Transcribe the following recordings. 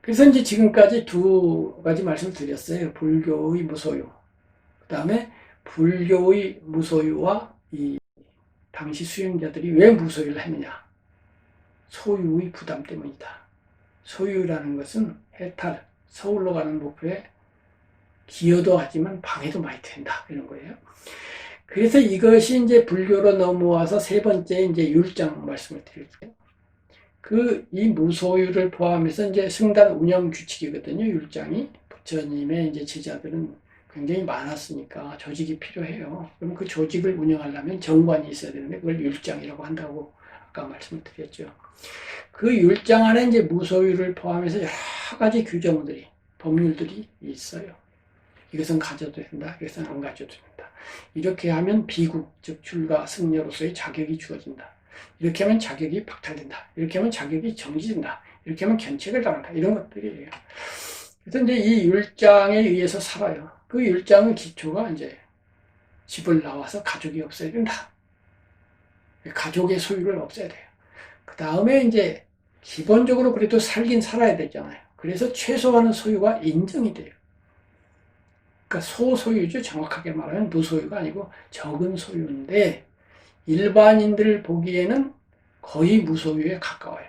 그래서 이제 지금까지 두 가지 말씀을 드렸어요. 불교의 무소유. 그 다음에 불교의 무소유와 이 당시 수행자들이 왜 무소유를 했느냐. 소유의 부담 때문이다. 소유라는 것은 해탈, 서울로 가는 목표에 기여도 하지만 방해도 많이 된다. 이런 거예요. 그래서 이것이 이제 불교로 넘어와서 세 번째 이제 율장 말씀을 드릴게요. 이 무소유를 포함해서 이제 승단 운영 규칙이거든요. 율장이. 부처님의 이제 제자들은 굉장히 많았으니까 조직이 필요해요. 그럼 그 조직을 운영하려면 정관이 있어야 되는데 그걸 율장이라고 한다고 아까 말씀을 드렸죠. 그 율장 안에 이제 무소유를 포함해서 여러 가지 규정들이, 법률들이 있어요. 이것은 가져도 된다. 이것은 안 가져도 된다. 이렇게 하면 비구, 즉 출가 승려로서의 자격이 주어진다. 이렇게 하면 자격이 박탈된다. 이렇게 하면 자격이 정지된다. 이렇게 하면 견책을 당한다. 이런 것들이에요. 그래서 이제 이 율장에 의해서 살아요. 그 율장의 기초가 이제 집을 나와서 가족이 없어야 된다. 가족의 소유를 없애야 돼요. 그 다음에 이제 기본적으로 그래도 살긴 살아야 되잖아요. 그래서 최소한의 소유가 인정이 돼요. 그러니까 소소유죠. 정확하게 말하면 무소유가 아니고 적은 소유인데 일반인들 보기에는 거의 무소유에 가까워요.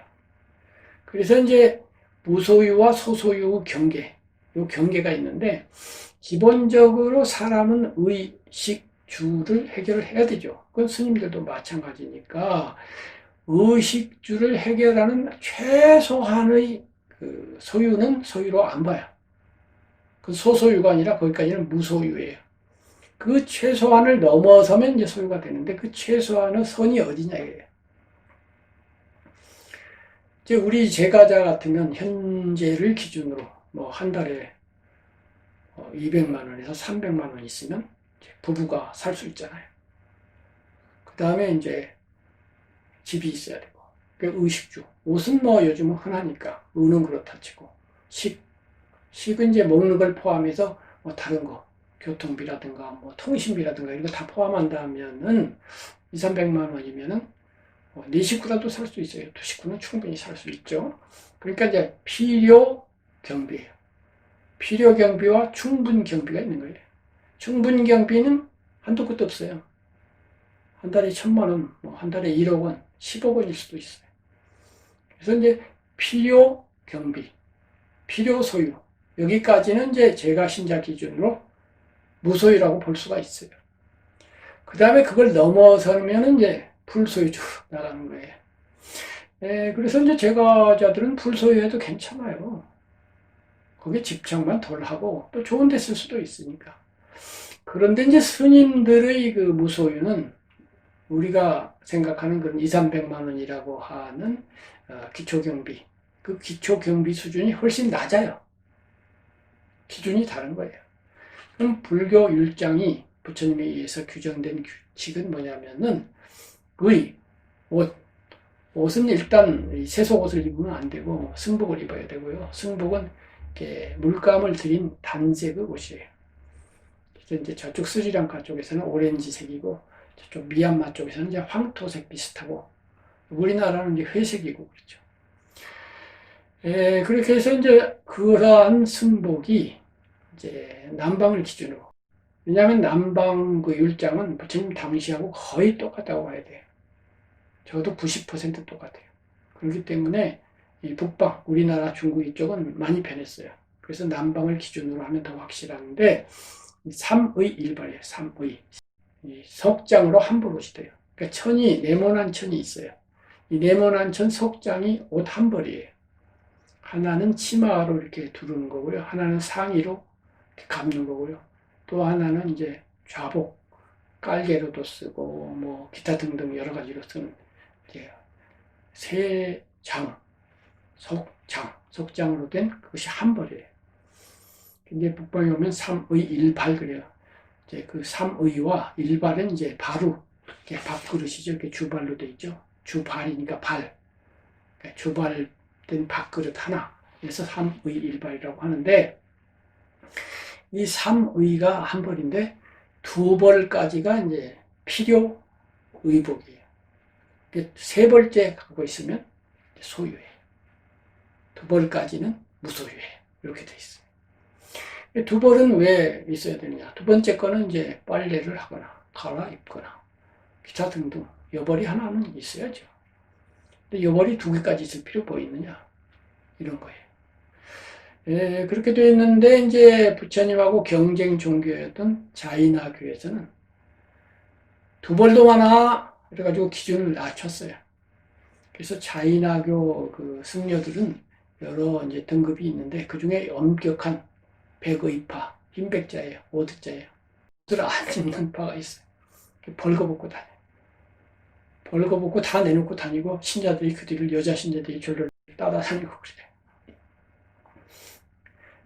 그래서 이제 무소유와 소소유 경계, 요 경계가 있는데 기본적으로 사람은 의식주를 해결을 해야 되죠. 그건 스님들도 마찬가지니까 의식주를 해결하는 최소한의 그 소유는 소유로 안 봐요. 그 소소유가 아니라 거기까지는 무소유예요. 그 최소한을 넘어서면 이제 소유가 되는데 그 최소한의 선이 어디냐 이거예요. 이제 우리 제가자 같으면 현재를 기준으로 뭐 한 달에 200만 원에서 300만 원 있으면 부부가 살 수 있잖아요. 그 다음에 이제 집이 있어야 되고, 그 의식주. 옷은 뭐 요즘은 흔하니까, 의는 그렇다 치고, 식은 이제 먹는 걸 포함해서 뭐 다른 거, 교통비라든가 뭐 통신비라든가 이런 거 다 포함한다면은 2, 300만 원이면은 네 식구라도 살 수 있어요. 두 식구는 충분히 살 수 있죠. 그러니까 이제 필요 경비예요. 필요 경비와 충분 경비가 있는 거예요. 충분 경비는 한도 끝도 없어요. 한 달에 1,000만 원, 한 달에 1억 원, 10억 원일 수도 있어요. 그래서 이제 필요 경비, 필요 소유. 여기까지는 이제 제가 신자 기준으로 무소유라고 볼 수가 있어요. 그 다음에 그걸 넘어서면 이제 불소유주로 나가는 거예요. 그래서 이제 제가자들은 불소유해도 괜찮아요. 거기에 집착만 덜 하고 또 좋은 데 쓸 수도 있으니까. 그런데 이제 스님들의 그 무소유는 우리가 생각하는 그런 2, 300만 원이라고 하는 기초경비. 그 기초경비 수준이 훨씬 낮아요. 기준이 다른 거예요. 그럼 불교 율장이 부처님에 의해서 규정된 규칙은 뭐냐면은 옷. 옷은 일단 세속옷을 입으면 안 되고 승복을 입어야 되고요. 승복은 이렇게 물감을 들인 단색의 옷이에요. 그래서 이제 저쪽 스리랑카 쪽에서는 오렌지색이고 저쪽 미얀마 쪽에서는 이제 황토색 비슷하고 우리나라는 이제 회색이고 그렇죠. 그렇게 해서 이제 그러한 승복이 이제 남방을 기준으로 왜냐하면 남방 그 율장은 부처님 당시하고 거의 똑같다고 봐야 돼요. 적어도 90% 똑같아요. 그렇기 때문에 이 북방, 우리나라 중국 이쪽은 많이 변했어요. 그래서 남방을 기준으로 하면 더 확실한데 삼의 일발이에요. 삼의. 이 석장으로 한 벌 옷이 돼요. 그러니까 천이, 네모난 천이 있어요. 이 네모난 천 석장이 옷 한 벌이에요. 하나는 치마로 이렇게 두르는 거고요. 하나는 상의로 이렇게 감는 거고요. 또 하나는 이제 좌복, 깔개로도 쓰고 뭐 기타 등등 여러 가지로 쓰는 이제 세장, 석장으로 된 그것이 한 벌이에요. 근데 북방에 오면 삼의 일발 그래요. 이제 그 삼의와 일발은 이제 바로 이렇게 밥그릇이죠. 이렇게 주발로 돼 있죠. 주발이니까 발. 그러니까 주발된 밥그릇 하나. 그래서 삼의 일발이라고 하는데 이 삼의가 한 벌인데 두 벌까지가 이제 필요 의복이에요. 세 벌째 갖고 있으면 소유예요. 두 벌까지는 무소유해. 이렇게 돼 있어요. 두 벌은 왜 있어야 되느냐? 두 번째 거는 이제 빨래를 하거나 갈아입거나 기타 등등 여벌이 하나는 있어야죠. 근데 여벌이 두 개까지 있을 필요 뭐 있느냐? 이런 거예요. 예, 그렇게 되어 있는데 이제 부처님하고 경쟁 종교였던 자인화교에서는 두 벌도 많아 그래가지고 기준을 낮췄어요. 그래서 자인화교 그 승려들은 여러 이제 등급이 있는데 그 중에 엄격한 백의파, 흰백자예요, 오드자예요. 옷을 안 입는 파가 있어요. 벌거벗고 다녀요. 벌거벗고 다 내놓고 다니고 신자들이 그 뒤를 여자 신자들이 졸졸 따라다니고 그래요.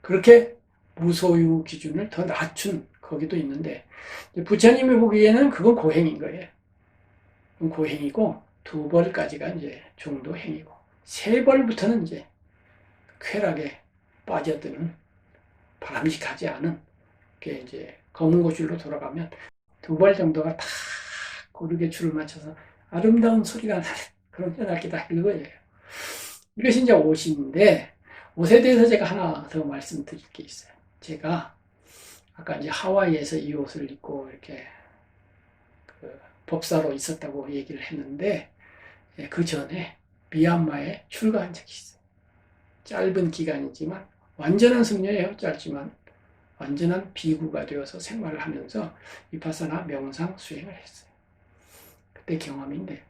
그렇게 무소유 기준을 더 낮춘 거기도 있는데 부처님이 보기에는 그건 고행인 거예요. 고행이고 두 벌까지가 이제 중도 행위고 세 벌부터는 이제 쾌락에 빠져드는 바람직하지 않은 게 이제 검은 고줄로 돌아가면 두 벌 정도가 다 고르게 줄을 맞춰서 아름다운 소리가 나는 그런 현악기다 이거예요. 이것이 이제 옷인데 옷에 대해서 제가 하나 더 말씀드릴 게 있어요. 제가 아까 이제 하와이에서 이 옷을 입고 이렇게 그 법사로 있었다고 얘기를 했는데 그 전에 미얀마에 출가한 적이 있어요. 짧은 기간이지만 완전한 승려예요. 짧지만 완전한 비구가 되어서 생활을 하면서 위파사나 명상 수행을 했어요. 그때 경험인데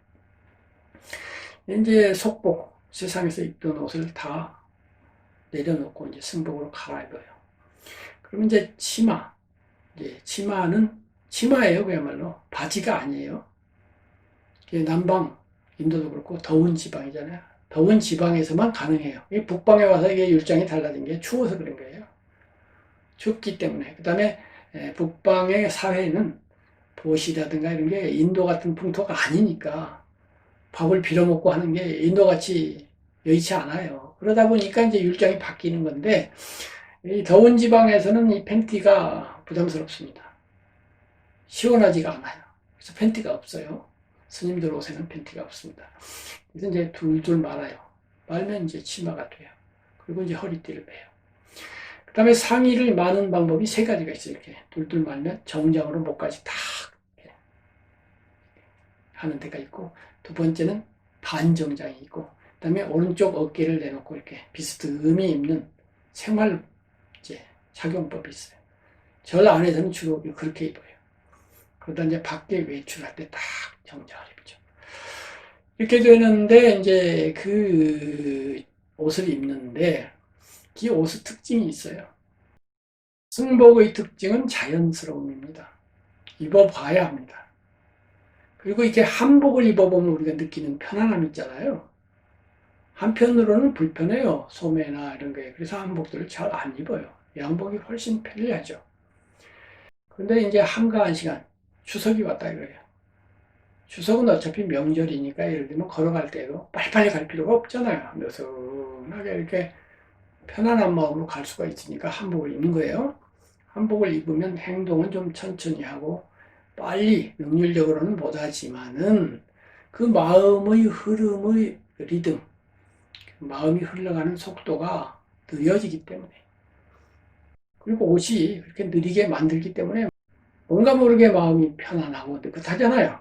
이제 속복 세상에서 입던 옷을 다 내려놓고 이제 승복으로 갈아입어요. 그럼 이제 치마, 이제 치마는 치마예요. 그야말로 바지가 아니에요. 남방 인도도 그렇고 더운 지방이잖아요. 더운 지방에서만 가능해요. 북방에 와서 이게 율장이 달라진 게 추워서 그런 거예요. 춥기 때문에. 그 다음에 북방의 사회는 보시라든가 이런 게 인도 같은 풍토가 아니니까 밥을 빌어먹고 하는 게 인도같이 여의치 않아요. 그러다 보니까 이제 율장이 바뀌는 건데 이 더운 지방에서는 이 팬티가 부담스럽습니다. 시원하지가 않아요. 그래서 팬티가 없어요. 스님들 옷에는 팬티가 없습니다. 그래서 이제 둘둘 말아요. 말면 이제 치마가 돼요. 그리고 이제 허리띠를 매요. 그 다음에 상의를 마는 방법이 세 가지가 있어요. 이렇게 둘둘 말면 정장으로 목까지 탁 하는 데가 있고, 두 번째는 반정장이 있고, 그 다음에 오른쪽 어깨를 내놓고 이렇게 비스듬히 입는 생활 이제 착용법이 있어요. 절 안에서는 주로 그렇게 입어요. 그러다 이제 밖에 외출할 때 딱 정장을 입죠. 이렇게 되는데 이제 그 옷을 입는데 이 옷의 특징이 있어요. 승복의 특징은 자연스러움입니다. 입어봐야 합니다. 그리고 이렇게 한복을 입어보면 우리가 느끼는 편안함 있잖아요. 한편으로는 불편해요. 소매나 이런 거에. 그래서 한복들을 잘 안 입어요. 양복이 훨씬 편리하죠. 근데 이제 한가한 시간, 추석이 왔다 이거예요. 추석은 어차피 명절이니까 예를 들면 걸어갈 때도 빨리빨리 갈 필요가 없잖아요. 느슨하게 이렇게 편안한 마음으로 갈 수가 있으니까 한복을 입는 거예요. 한복을 입으면 행동은 좀 천천히 하고 빨리 능률적으로는 못하지만은 그 마음의 흐름의 리듬, 마음이 흘러가는 속도가 느려지기 때문에, 그리고 옷이 그렇게 느리게 만들기 때문에 뭔가 모르게 마음이 편안하고 느긋하잖아요.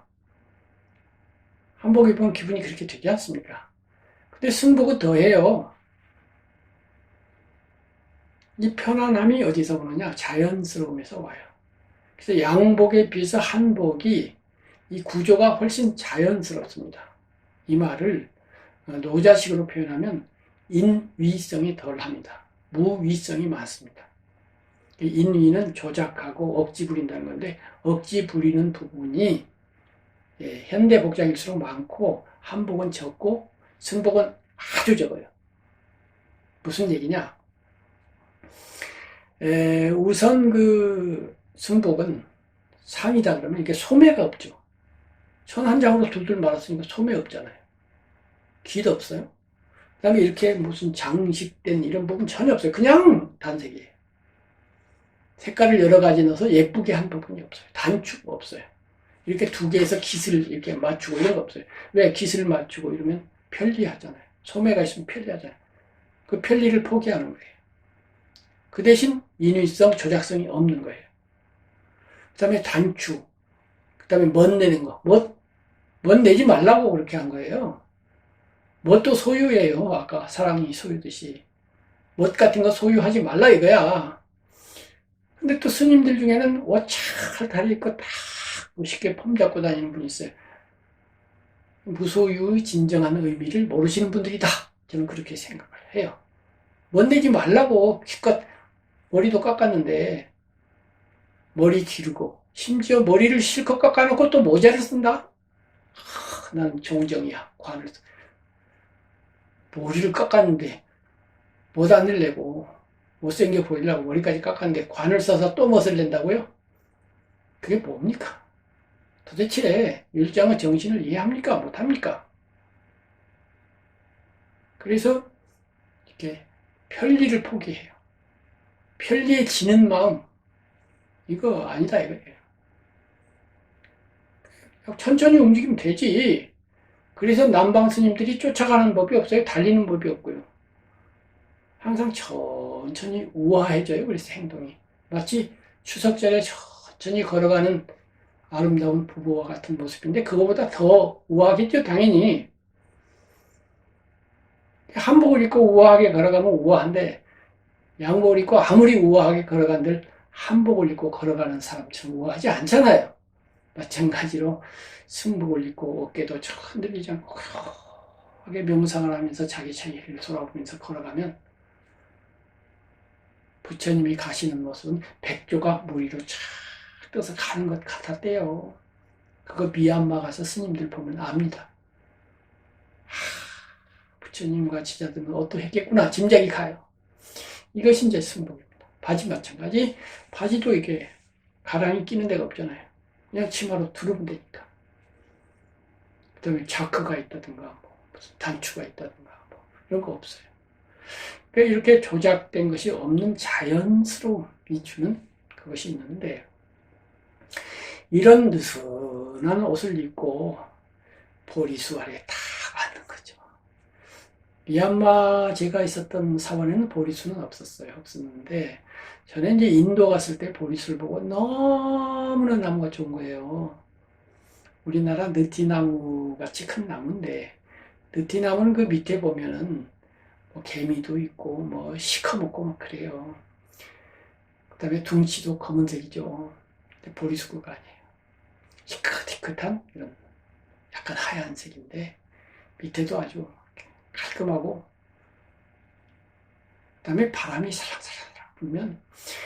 한복 입으면 기분이 그렇게 되지 않습니까? 근데 승복은 더해요. 이 편안함이 어디서 오느냐? 자연스러움에서 와요. 그래서 양복에 비해서 한복이 이 구조가 훨씬 자연스럽습니다. 이 말을 노자식으로 표현하면 인위성이 덜합니다. 무위성이 많습니다. 인위는 조작하고 억지 부린다는 건데 억지 부리는 부분이 현대 복장일수록 많고 한복은 적고 승복은 아주 적어요. 무슨 얘기냐? 우선 그 승복은 상이다 그러면 이게 소매가 없죠. 천 한 장으로 둘둘 말았으니까 소매 없잖아요. 귀도 없어요. 그 다음에 이렇게 무슨 장식된 이런 부분 전혀 없어요. 그냥 단색이에요. 색깔을 여러 가지 넣어서 예쁘게 한 부분이 없어요. 단추가 없어요. 이렇게 두 개에서 깃을 이렇게 맞추고 이런 거 없어요. 왜 깃을 맞추고 이러면 편리하잖아요. 소매가 있으면 편리하잖아요. 그 편리를 포기하는 거예요. 그 대신 인위성, 조작성이 없는 거예요. 그 다음에 단추, 그 다음에 멋 내는 거. 멋 내지 말라고 그렇게 한 거예요. 멋도 소유예요. 아까 사랑이 소유듯이. 멋 같은 거 소유하지 말라 이거야. 근데 또 스님들 중에는 옷 잘 다리고 딱 멋있게 폼 잡고 다니는 분이 있어요. 무소유의 진정한 의미를 모르시는 분들이다. 저는 그렇게 생각을 해요. 멋 내지 말라고 기껏 머리도 깎았는데 머리 기르고 심지어 머리를 실컷 깎아놓고 또 모자를 쓴다? 난 정정이야. 관을 머리를 깎았는데 못 안 내려고 못생겨 보이려고 머리까지 깎았는데 관을 써서 또 멋을 낸다고요? 그게 뭡니까? 도대체 율장의 정신을 이해합니까? 못합니까? 그래서 이렇게 편리를 포기해요. 편리해지는 마음 이거 아니다 이거예요. 천천히 움직이면 되지. 그래서 남방 스님들이 쫓아가는 법이 없어요. 달리는 법이 없고요. 항상 천천히 우아해져요. 그래서 행동이. 마치 추석전에 천천히 걸어가는 아름다운 부부와 같은 모습인데 그거보다 더 우아하겠죠. 당연히. 한복을 입고 우아하게 걸어가면 우아한데 양복을 입고 아무리 우아하게 걸어간들 한복을 입고 걸어가는 사람처럼 우아하지 않잖아요. 마찬가지로 승복을 입고 어깨도 저 흔들리지 않고 하게 명상을 하면서 자기 자기를 돌아보면서 걸어가면 부처님이 가시는 모습은 백조가 무리로 쫙 떠서 가는 것 같았대요. 그거 미얀마 가서 스님들 보면 압니다. 부처님과 지자들은 어떠했겠구나 짐작이 가요. 이것이 이제 승복입니다. 바지 마찬가지. 바지도 이게 가랑이 끼는 데가 없잖아요. 그냥 치마로 두르면 되니까. 그 다음에 자크가 있다든가, 뭐 무슨 단추가 있다든가, 뭐 이런 거 없어요. 그러니까 이렇게 조작된 것이 없는 자연스러움이 주는 그것이 있는데, 이런 느슨한 옷을 입고 보리수 아래 딱 앉는 거죠. 미얀마 제가 있었던 사원에는 보리수는 없었는데, 저는 이제 인도 갔을 때 보리수를 보고 너무나 나무가 좋은 거예요. 우리나라 느티나무 같이 큰 나무인데, 느티나무는 그 밑에 보면은 뭐 개미도 있고, 뭐 시커멓고 막 그래요. 그 다음에 둥치도 검은색이죠. 보리수가 아니에요. 희끗희끗한 이런 약간 하얀색인데, 밑에도 아주 깔끔하고, 그 다음에 바람이 살랑살랑 불면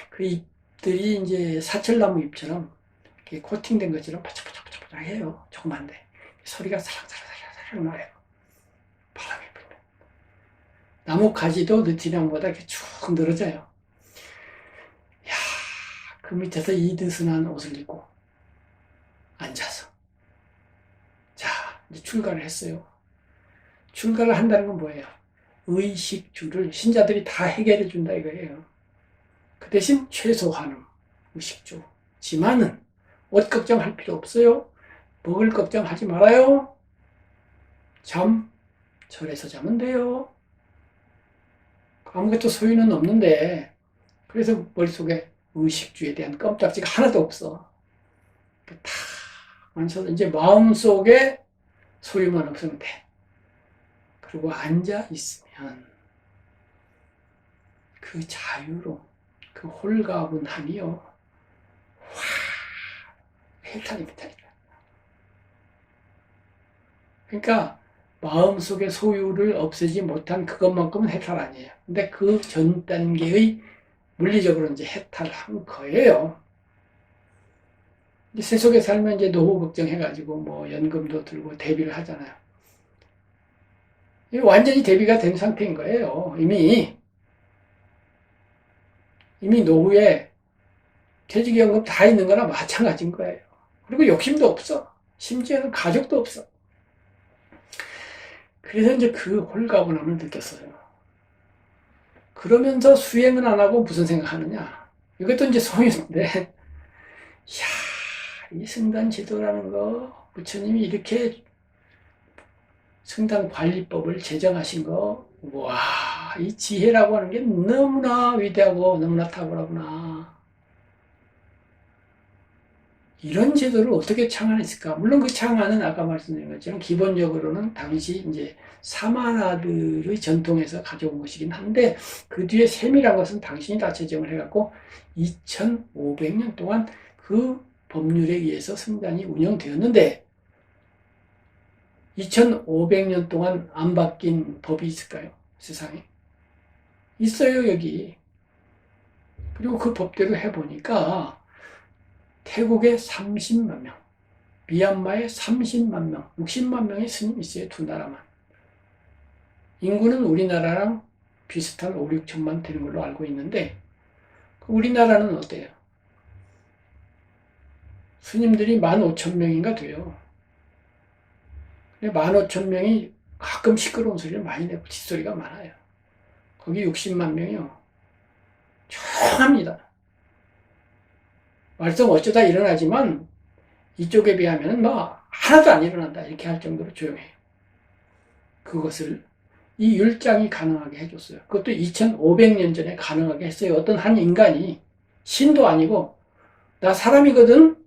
그 잎들이 이제 사철나무 잎처럼 이렇게 코팅된 것처럼 바짝바짝바짝 해요. 조그만데 소리가 살랑살랑 나요. 바람이 불면 나무 가지도 느티나무보다 이렇게 쭉 늘어져요. 야, 그 밑에서 이 느슨한 옷을 입고 앉아서 자 이제 출가를 했어요. 출가를 한다는 건 뭐예요? 의식주를 신자들이 다 해결해 준다 이거예요. 그 대신 최소한은 의식주지만은 옷 걱정할 필요 없어요. 먹을 걱정하지 말아요. 절에서 자면 돼요. 아무것도 소유는 없는데 그래서 머릿속에 의식주에 대한 껌딱지가 하나도 없어. 다 완전 이제 마음속에 소유만 없으면 돼. 그리고 앉아 있으면 그 자유로 그 홀가분함이요. 확 해탈입니다. 그러니까 마음속의 소유를 없애지 못한 그것만큼은 해탈 아니에요. 근데 그 전 단계의 물리적으로 이제 해탈한 거예요. 이제 세속에 살면 이제 노후 걱정해가지고 뭐 연금도 들고 대비를 하잖아요. 완전히 대비가 된 상태인 거예요. 이미 노후에 퇴직연금 다 있는 거나 마찬가지인 거예요. 그리고 욕심도 없어. 심지어는 가족도 없어. 그래서 이제 그 홀가분함을 느꼈어요. 그러면서 수행은 안 하고 무슨 생각하느냐. 이것도 이제 소유인데, 이야, 이 승단 제도라는 거, 부처님이 이렇게 승단 관리법을 제정하신 거, 와, 이 지혜라고 하는 게 너무나 위대하고 너무나 탁월하구나. 이런 제도를 어떻게 창안했을까? 물론 그 창안은 아까 말씀드린 것처럼 기본적으로는 당시 이제 사마나들의 전통에서 가져온 것이긴 한데 그 뒤에 세밀한 것은 당신이 다 제정을 해갖고 2500년 동안 그 법률에 의해서 성당이 운영되었는데 2500년 동안 안 바뀐 법이 있을까요? 세상에. 있어요, 여기. 그리고 그 법대로 해보니까 태국에 30만 명, 미얀마에 30만 명, 60만 명의 스님이 있어요. 두 나라만. 인구는 우리나라랑 비슷한 5, 6천만 되는 걸로 알고 있는데 우리나라는 어때요? 스님들이 15,000명인가 돼요. 15,000명이 가끔 시끄러운 소리를 많이 내고 뒷소리가 많아요. 거기 60만 명이요. 조용합니다. 말썽 어쩌다 일어나지만 이쪽에 비하면 뭐 하나도 안 일어난다 이렇게 할 정도로 조용해요. 그것을 이 율장이 가능하게 해줬어요. 그것도 2500년 전에 가능하게 했어요. 어떤 한 인간이 신도 아니고 나 사람이거든.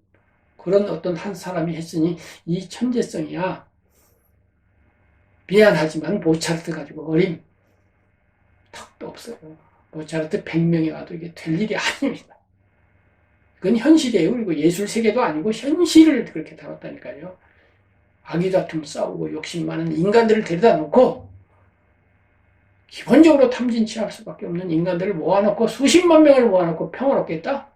그런 어떤 한 사람이 했으니 이 천재성이야. 미안하지만 모차르트 가지고 어림 턱도 없어요. 모차르트 100명이 와도 이게 될 일이 아닙니다. 그건 현실이에요. 그리고 예술 세계도 아니고 현실을 그렇게 다뤘다니까요. 아기다툼 싸우고 욕심 많은 인간들을 데려다 놓고 기본적으로 탐진치할 수밖에 없는 인간들을 모아놓고 수십만 명을 모아놓고 평화롭겠다?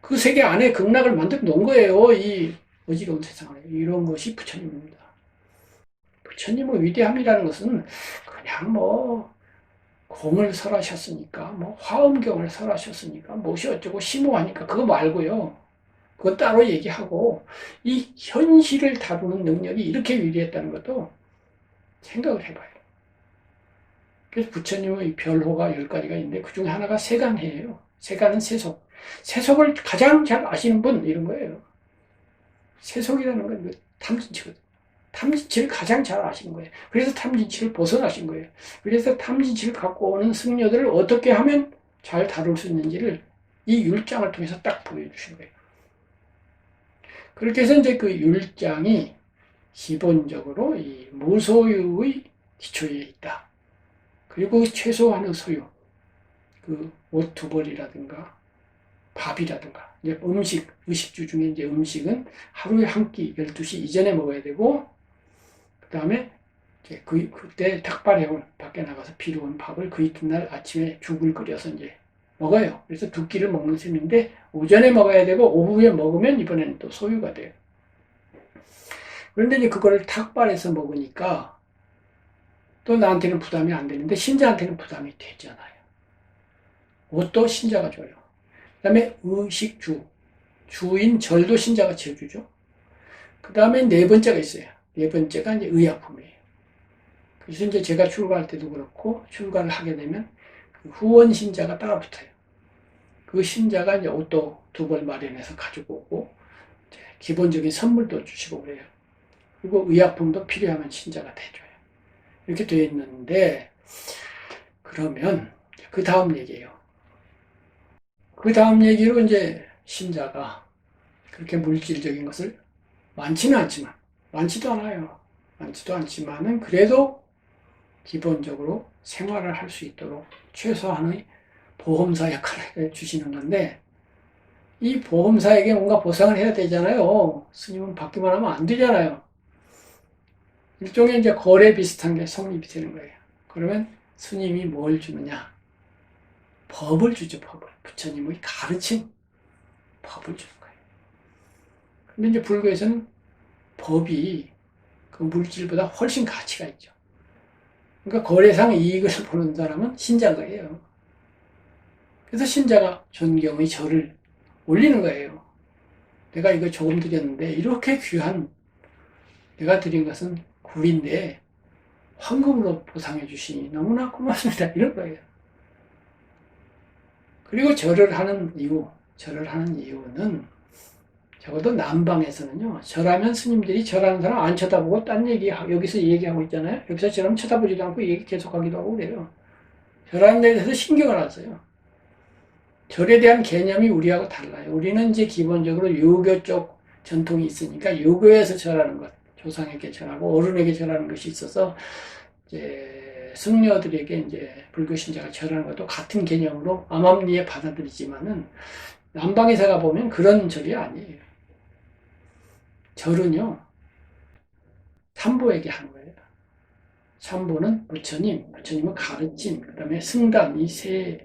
그 세계 안에 극락을 만들어 놓은 거예요. 이 어지러운 세상을. 이런 것이 부처님입니다. 부처님의 위대함이라는 것은 그냥 뭐 공을 설하셨으니까 뭐 화엄경을 설하셨으니까 무엇이 어쩌고 심오하니까 그거 말고요. 그거 따로 얘기하고 이 현실을 다루는 능력이 이렇게 위대했다는 것도 생각을 해봐요. 그래서 부처님의 별호가 10가지가 있는데 그 중에 하나가 세간해예요. 세간은 세속. 세속을 가장 잘 아시는 분 이런 거예요. 세속이라는 건 탐진치거든요. 탐진치를 가장 잘 아시는 거예요. 그래서 탐진치를 벗어나신 거예요. 그래서 탐진치를 갖고 오는 승려들을 어떻게 하면 잘 다룰 수 있는지를 이 율장을 통해서 딱 보여주신 거예요. 그렇게 해서 이제 그 율장이 기본적으로 이 무소유의 기초에 있다. 그리고 최소한의 소유, 그 옷 두 벌이라든가 밥이라든가 이제 음식, 의식주 중에 이제 음식은 하루에 한 끼 12시 이전에 먹어야 되고 그 다음에 이제 그때 탁발해온 밖에 나가서 필요한 밥을 그 이튿날 아침에 죽을 끓여서 이제 먹어요. 그래서 두 끼를 먹는 셈인데 오전에 먹어야 되고 오후에 먹으면 이번에는 또 소유가 돼요. 그런데 이제 그거를 탁발해서 먹으니까 또 나한테는 부담이 안 되는데 신자한테는 부담이 되잖아요. 옷도 신자가 줘요. 그 다음에 의식주, 주인 절도 신자가 지어주죠. 그 다음에 네 번째가 있어요. 네 번째가 이제 의약품이에요. 그래서 이제 제가 출가할 때도 그렇고 출가를 하게 되면 그 후원 신자가 따라 붙어요. 그 신자가 이제 옷도 두 벌 마련해서 가지고 오고 기본적인 선물도 주시고 그래요. 그리고 의약품도 필요하면 신자가 대줘요. 이렇게 되어 있는데 그러면 그 다음 얘기예요. 그 다음 얘기로 이제 신자가 그렇게 물질적인 것을 많지는 않지만 많지도 않아요. 많지도 않지만은 그래도 기본적으로 생활을 할 수 있도록 최소한의 보험사 역할을 주시는 건데 이 보험사에게 뭔가 보상을 해야 되잖아요. 스님은 받기만 하면 안 되잖아요. 일종의 이제 거래 비슷한 게 성립이 되는 거예요. 그러면 스님이 뭘 주느냐? 법을 주죠, 법을. 부처님의 가르친 법을 주는 거예요. 근데 이제 불교에서는 법이 그 물질보다 훨씬 가치가 있죠. 그러니까 거래상 이익을 보는 사람은 신자인 거예요. 그래서 신자가 존경의 절을 올리는 거예요. 내가 이거 조금 드렸는데 이렇게 귀한 내가 드린 것은 굴인데 황금으로 보상해 주시니 너무나 고맙습니다. 이런 거예요. 그리고 절을 하는 이유는 적어도 남방에서는요, 절하면 스님들이 절하는 사람 안 쳐다보고 딴 얘기, 여기서 얘기하고 있잖아요. 여기서 절하면 쳐다보지도 않고 얘기 계속하기도 하고 그래요. 절하는 데 대해서 신경을 안 써요. 절에 대한 개념이 우리하고 달라요. 우리는 이제 기본적으로 유교 쪽 전통이 있으니까 유교에서 절하는 것, 조상에게 절하고 어른에게 절하는 것이 있어서 이제 승려들에게 이제 불교 신자가 절하는 것도 같은 개념으로 암암리에 받아들이지만은 남방에서 가보면 그런 절이 아니에요. 절은요, 참보에게 하는 거예요. 참보는 부처님, 부처님은 가르침, 그 다음에 승단, 이 세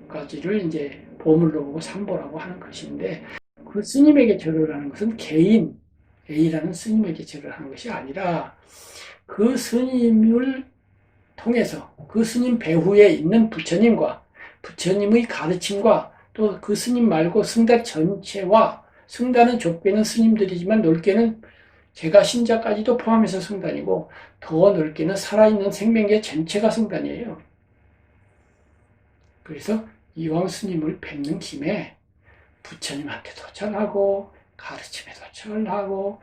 가지를 이제 보물로 보고 참보라고 하는 것인데, 그 스님에게 절을 하는 것은 개인, A라는 스님에게 절을 하는 것이 아니라, 그 스님을 통해서 그 스님 배후에 있는 부처님과 부처님의 가르침과 또 그 스님 말고 승단 전체와, 승단은 좁게는 스님들이지만 넓게는 제가 신자까지도 포함해서 승단이고, 더 넓게는 살아있는 생명계 전체가 승단이에요. 그래서 이왕 스님을 뵙는 김에 부처님한테도 절하고 가르침에도 절하고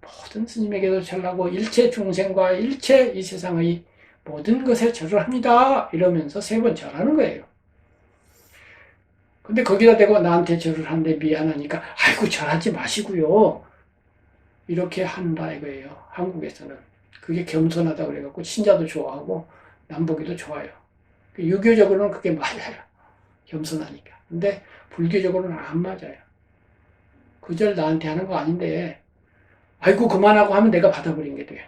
모든 스님에게도 절하고 일체 중생과 일체 이 세상의 모든 것에 절을 합니다. 이러면서 3번 절하는 거예요. 근데 거기다 대고 나한테 절을 하는데 미안하니까 아이고 절하지 마시고요. 이렇게 한다 이거예요. 한국에서는. 그게 겸손하다고 그래갖고 신자도 좋아하고 남보기도 좋아요. 유교적으로는 그게 맞아요. 겸손하니까. 근데 불교적으로는 안 맞아요. 그 절 나한테 하는 거 아닌데 아이고 그만하고 하면 내가 받아버린 게 돼요.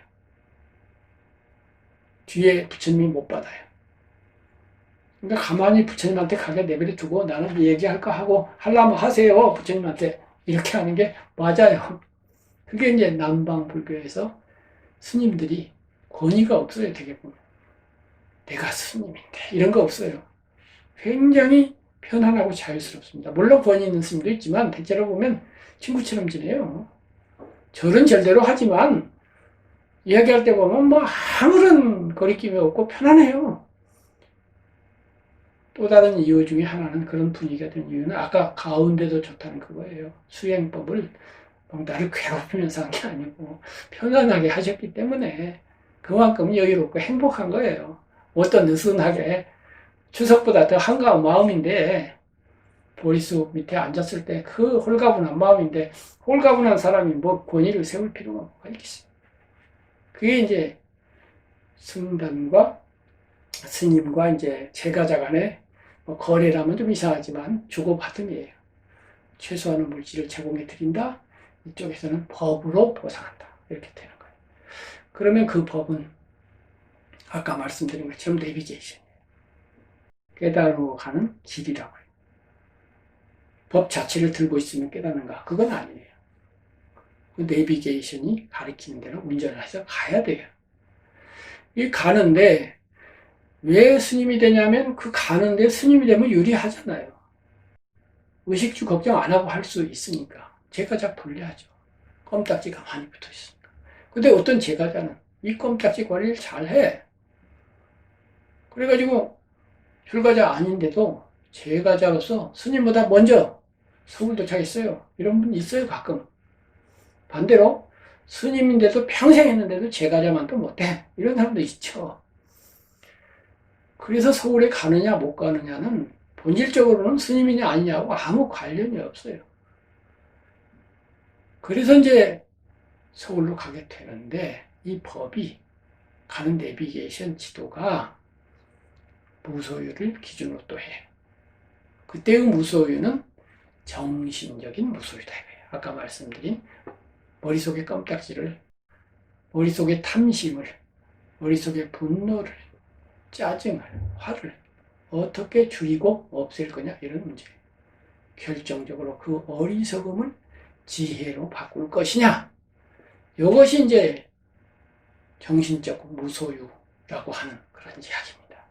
뒤에 부처님이 못 받아요. 그러니까 가만히 부처님한테 가게 내버려 두고 나는 얘기할까 하고 하려면 하세요. 부처님한테 이렇게 하는 게 맞아요. 그게 이제 남방 불교에서 스님들이 권위가 없어요. 되게 보면. 내가 스님인데 이런 거 없어요. 굉장히 편안하고 자유스럽습니다. 물론 권위 있는 스님도 있지만 대체로 보면 친구처럼 지내요. 절은 절대로 하지만 이야기할 때 보면 뭐 아무런 거리낌이 없고 편안해요. 또 다른 이유 중에 하나는 그런 분위기가 된 이유는 아까 가운데도 좋다는 그거예요. 수행법을 나를 괴롭히면서 한 게 아니고 편안하게 하셨기 때문에 그만큼 여유롭고 행복한 거예요. 어떤 느슨하게 추석보다 더 한가한 마음인데 보리수 밑에 앉았을 때 그 홀가분한 마음인데 홀가분한 사람이 뭐 권위를 세울 필요가 뭐가 있겠어요. 그게 이제 승단과 스님과 이제 제가자 간의 뭐 거래라면 좀 이상하지만 주고받음이에요. 최소한의 물질을 제공해 드린다. 이쪽에서는 법으로 보상한다. 이렇게 되는 거예요. 그러면 그 법은 아까 말씀드린 것처럼 내비게이션이에요. 깨달음으로 가는 길이라고 해요. 법 자체를 들고 있으면 깨닫는가? 그건 아니에요. 그 내비게이션이 가리키는 대로 운전을 해서 가야 돼요. 이 가는데 왜 스님이 되냐면 그 가는데 스님이 되면 유리하잖아요. 의식주 걱정 안 하고 할 수 있으니까. 제가자 불리하죠. 껌딱지 가만히 붙어 있으니까. 근데 어떤 제가자는 이 껌딱지 관리를 잘해. 그래가지고 출가자 아닌데도 제가자로서 스님보다 먼저 서울 도착했어요. 이런 분 있어요, 가끔. 반대로 스님인데도 평생 했는데도 제가자만도 못해. 이런 사람도 있죠. 그래서 서울에 가느냐 못 가느냐는 본질적으로는 스님이냐 아니냐하고 아무 관련이 없어요. 그래서 이제 서울로 가게 되는데 이 법이 가는 내비게이션 지도가 무소유를 기준으로 또 해요. 그때의 무소유는 정신적인 무소유다. 아까 말씀드린 머릿속의 껌딱지를, 머릿속의 탐심을, 머릿속의 분노를, 짜증을, 화를 어떻게 줄이고 없앨 거냐 이런 문제. 결정적으로 그 어리석음을 지혜로 바꿀 것이냐. 이것이 이제 정신적 무소유라고 하는 그런 이야기입니다.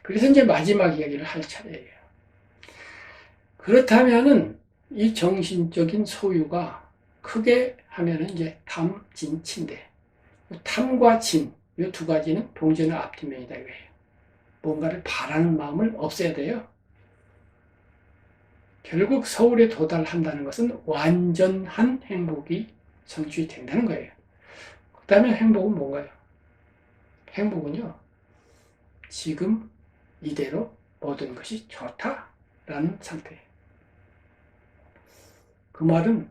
그래서 이제 마지막 이야기를 할 차례예요. 그렇다면은 이 정신적인 소유가 크게 하면은 이제 탐, 진, 친데 탐과 진, 이 두 가지는 동전의 앞뒷면이다 이거예요. 뭔가를 바라는 마음을 없애야 돼요. 결국 서울에 도달한다는 것은 완전한 행복이 성취된다는 거예요. 그 다음에 행복은 뭔가요? 행복은요, 지금 이대로 모든 것이 좋다라는 상태예요. 그 말은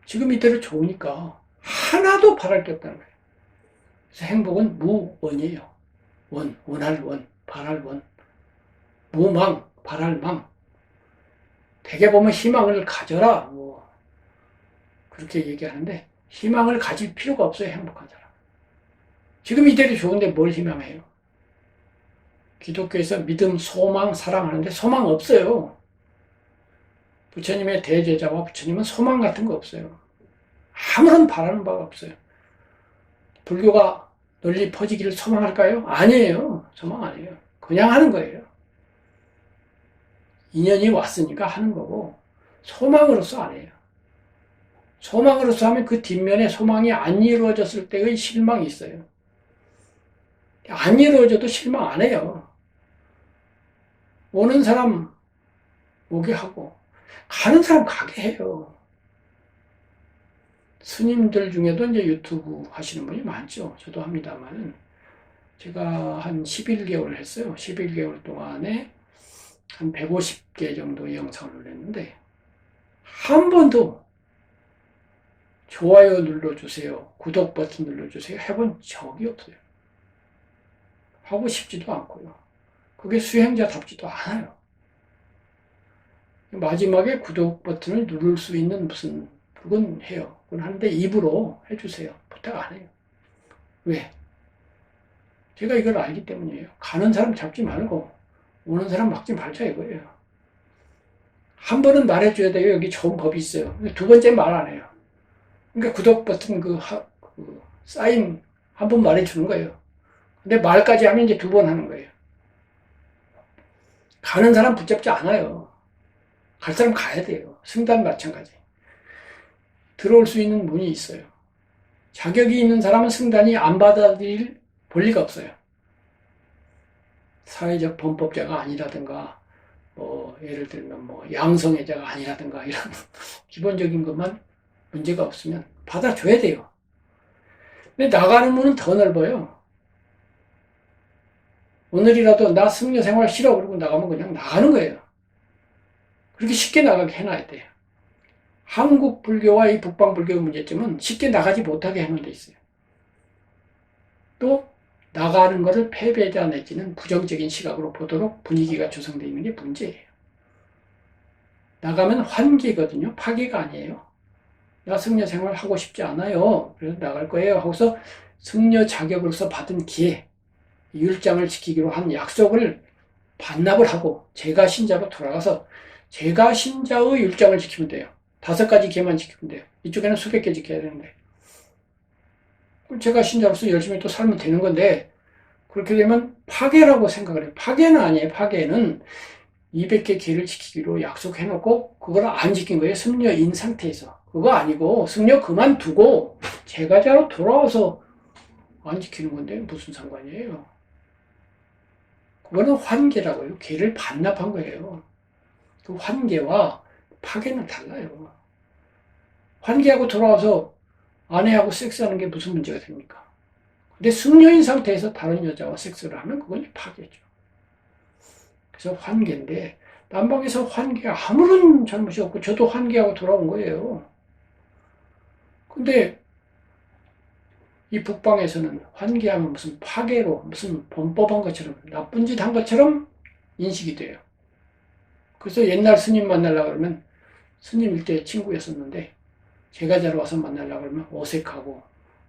지금 이대로 좋으니까 하나도 바랄 게 없다는 거예요. 그래서 행복은 무원이에요. 원할 원, 바랄 원. 무망, 바랄 망. 대개 보면 희망을 가져라, 뭐 그렇게 얘기하는데 희망을 가질 필요가 없어요. 행복한 사람. 지금 이대로 좋은데 뭘 희망해요? 기독교에서 믿음, 소망, 사랑하는데 소망 없어요. 부처님의 대제자와 부처님은 소망 같은 거 없어요. 아무런 바라는 바가 없어요. 불교가 널리 퍼지기를 소망할까요? 아니에요. 소망 아니에요. 그냥 하는 거예요. 인연이 왔으니까 하는 거고 소망으로서 안 해요. 소망으로서 하면 그 뒷면에 소망이 안 이루어졌을 때의 실망이 있어요. 안 이루어져도 실망 안 해요. 오는 사람 오게 하고 가는 사람 가게 해요. 스님들 중에도 이제 유튜브 하시는 분이 많죠. 저도 합니다만 제가 한 11개월 했어요. 11개월 동안에 한 150개 정도의 영상을 올렸는데 한 번도 좋아요 눌러주세요, 구독 버튼 눌러주세요 해본 적이 없어요. 하고 싶지도 않고요. 그게 수행자답지도 않아요. 마지막에 구독 버튼을 누를 수 있는 무슨 그건 해요. 그건 하는데 입으로 해주세요. 부탁 안 해요. 왜? 제가 이걸 알기 때문이에요. 가는 사람 잡지 말고 오는 사람 막지 말자 이거예요. 한 번은 말해줘야 돼요. 여기 좋은 법이 있어요. 두 번째 말 안 해요. 그러니까 구독 버튼 그 사인 한 번 말해주는 거예요. 근데 말까지 하면 이제 두 번 하는 거예요. 가는 사람 붙잡지 않아요. 갈 사람 가야 돼요. 승단 마찬가지. 들어올 수 있는 문이 있어요. 자격이 있는 사람은 승단이 안 받아들일 권리가 없어요. 사회적 범법자가 아니라든가 뭐 예를 들면 뭐 양성애자가 아니라든가 이런 기본적인 것만 문제가 없으면 받아줘야 돼요. 근데 나가는 문은 더 넓어요. 오늘이라도 나 승려 생활 싫어 그러고 나가면 그냥 나가는 거예요. 그렇게 쉽게 나가게 해놔야 돼요. 한국 불교와 이 북방 불교의 문제점은 쉽게 나가지 못하게 해놓은 데 있어요. 또 나가는 것을 패배자 내지는 부정적인 시각으로 보도록 분위기가 조성되어 있는 게 문제예요. 나가면 환기거든요. 파괴가 아니에요. 나 승려 생활 하고 싶지 않아요. 그래서 나갈 거예요. 하고서 승려 자격으로서 받은 기회, 율장을 지키기로 한 약속을 반납을 하고 제가 신자로 돌아가서 제가 신자의 율장을 지키면 돼요. 5가지 개만 지키면 돼요. 이쪽에는 수백 개 지켜야 되는데. 제가 신자로서 열심히 또 살면 되는 건데 그렇게 되면 파괴라고 생각을 해요. 파괴는 아니에요. 파괴는 200개 개를 지키기로 약속해놓고 그걸 안 지킨 거예요. 승려인 상태에서. 그거 아니고 승려 그만두고 제가자로 돌아와서 안 지키는 건데 무슨 상관이에요. 그거는 환계라고요. 개를 반납한 거예요. 그 환계와 파괴는 달라요. 환기하고 돌아와서 아내하고 섹스하는 게 무슨 문제가 됩니까? 근데 숙녀인 상태에서 다른 여자와 섹스를 하면 그건 파괴죠. 그래서 환계인데 남방에서 환계가 아무런 잘못이 없고 저도 환계하고 돌아온 거예요. 근데 이 북방에서는 환계하면 무슨 파괴로 무슨 범법한 것처럼 나쁜 짓 한 것처럼 인식이 돼요. 그래서 옛날 스님 만나려고 그러면 스님일 때 친구였었는데 제가자로 와서 만나려고 그러면 어색하고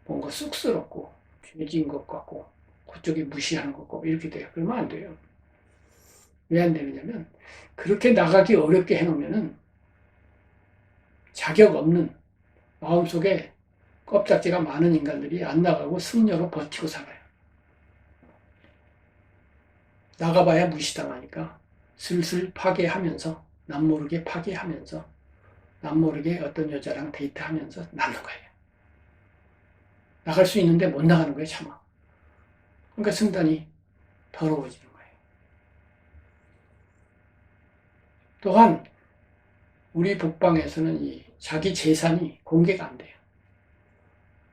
뭔가 쑥스럽고 죄진 것 같고 그쪽이 무시하는 것 같고 이렇게 돼요. 그러면 안 돼요. 왜 안 되느냐면 그렇게 나가기 어렵게 해놓으면은 자격 없는 마음속에 껍딱지가 많은 인간들이 안 나가고 승려로 버티고 살아요. 나가봐야 무시당하니까 슬슬 파괴하면서 남모르게 파괴하면서 남모르게 어떤 여자랑 데이트하면서 남는 거예요. 나갈 수 있는데 못 나가는 거예요, 차마. 그러니까 승단이 더러워지는 거예요. 또한 우리 북방에서는 이 자기 재산이 공개가 안 돼요.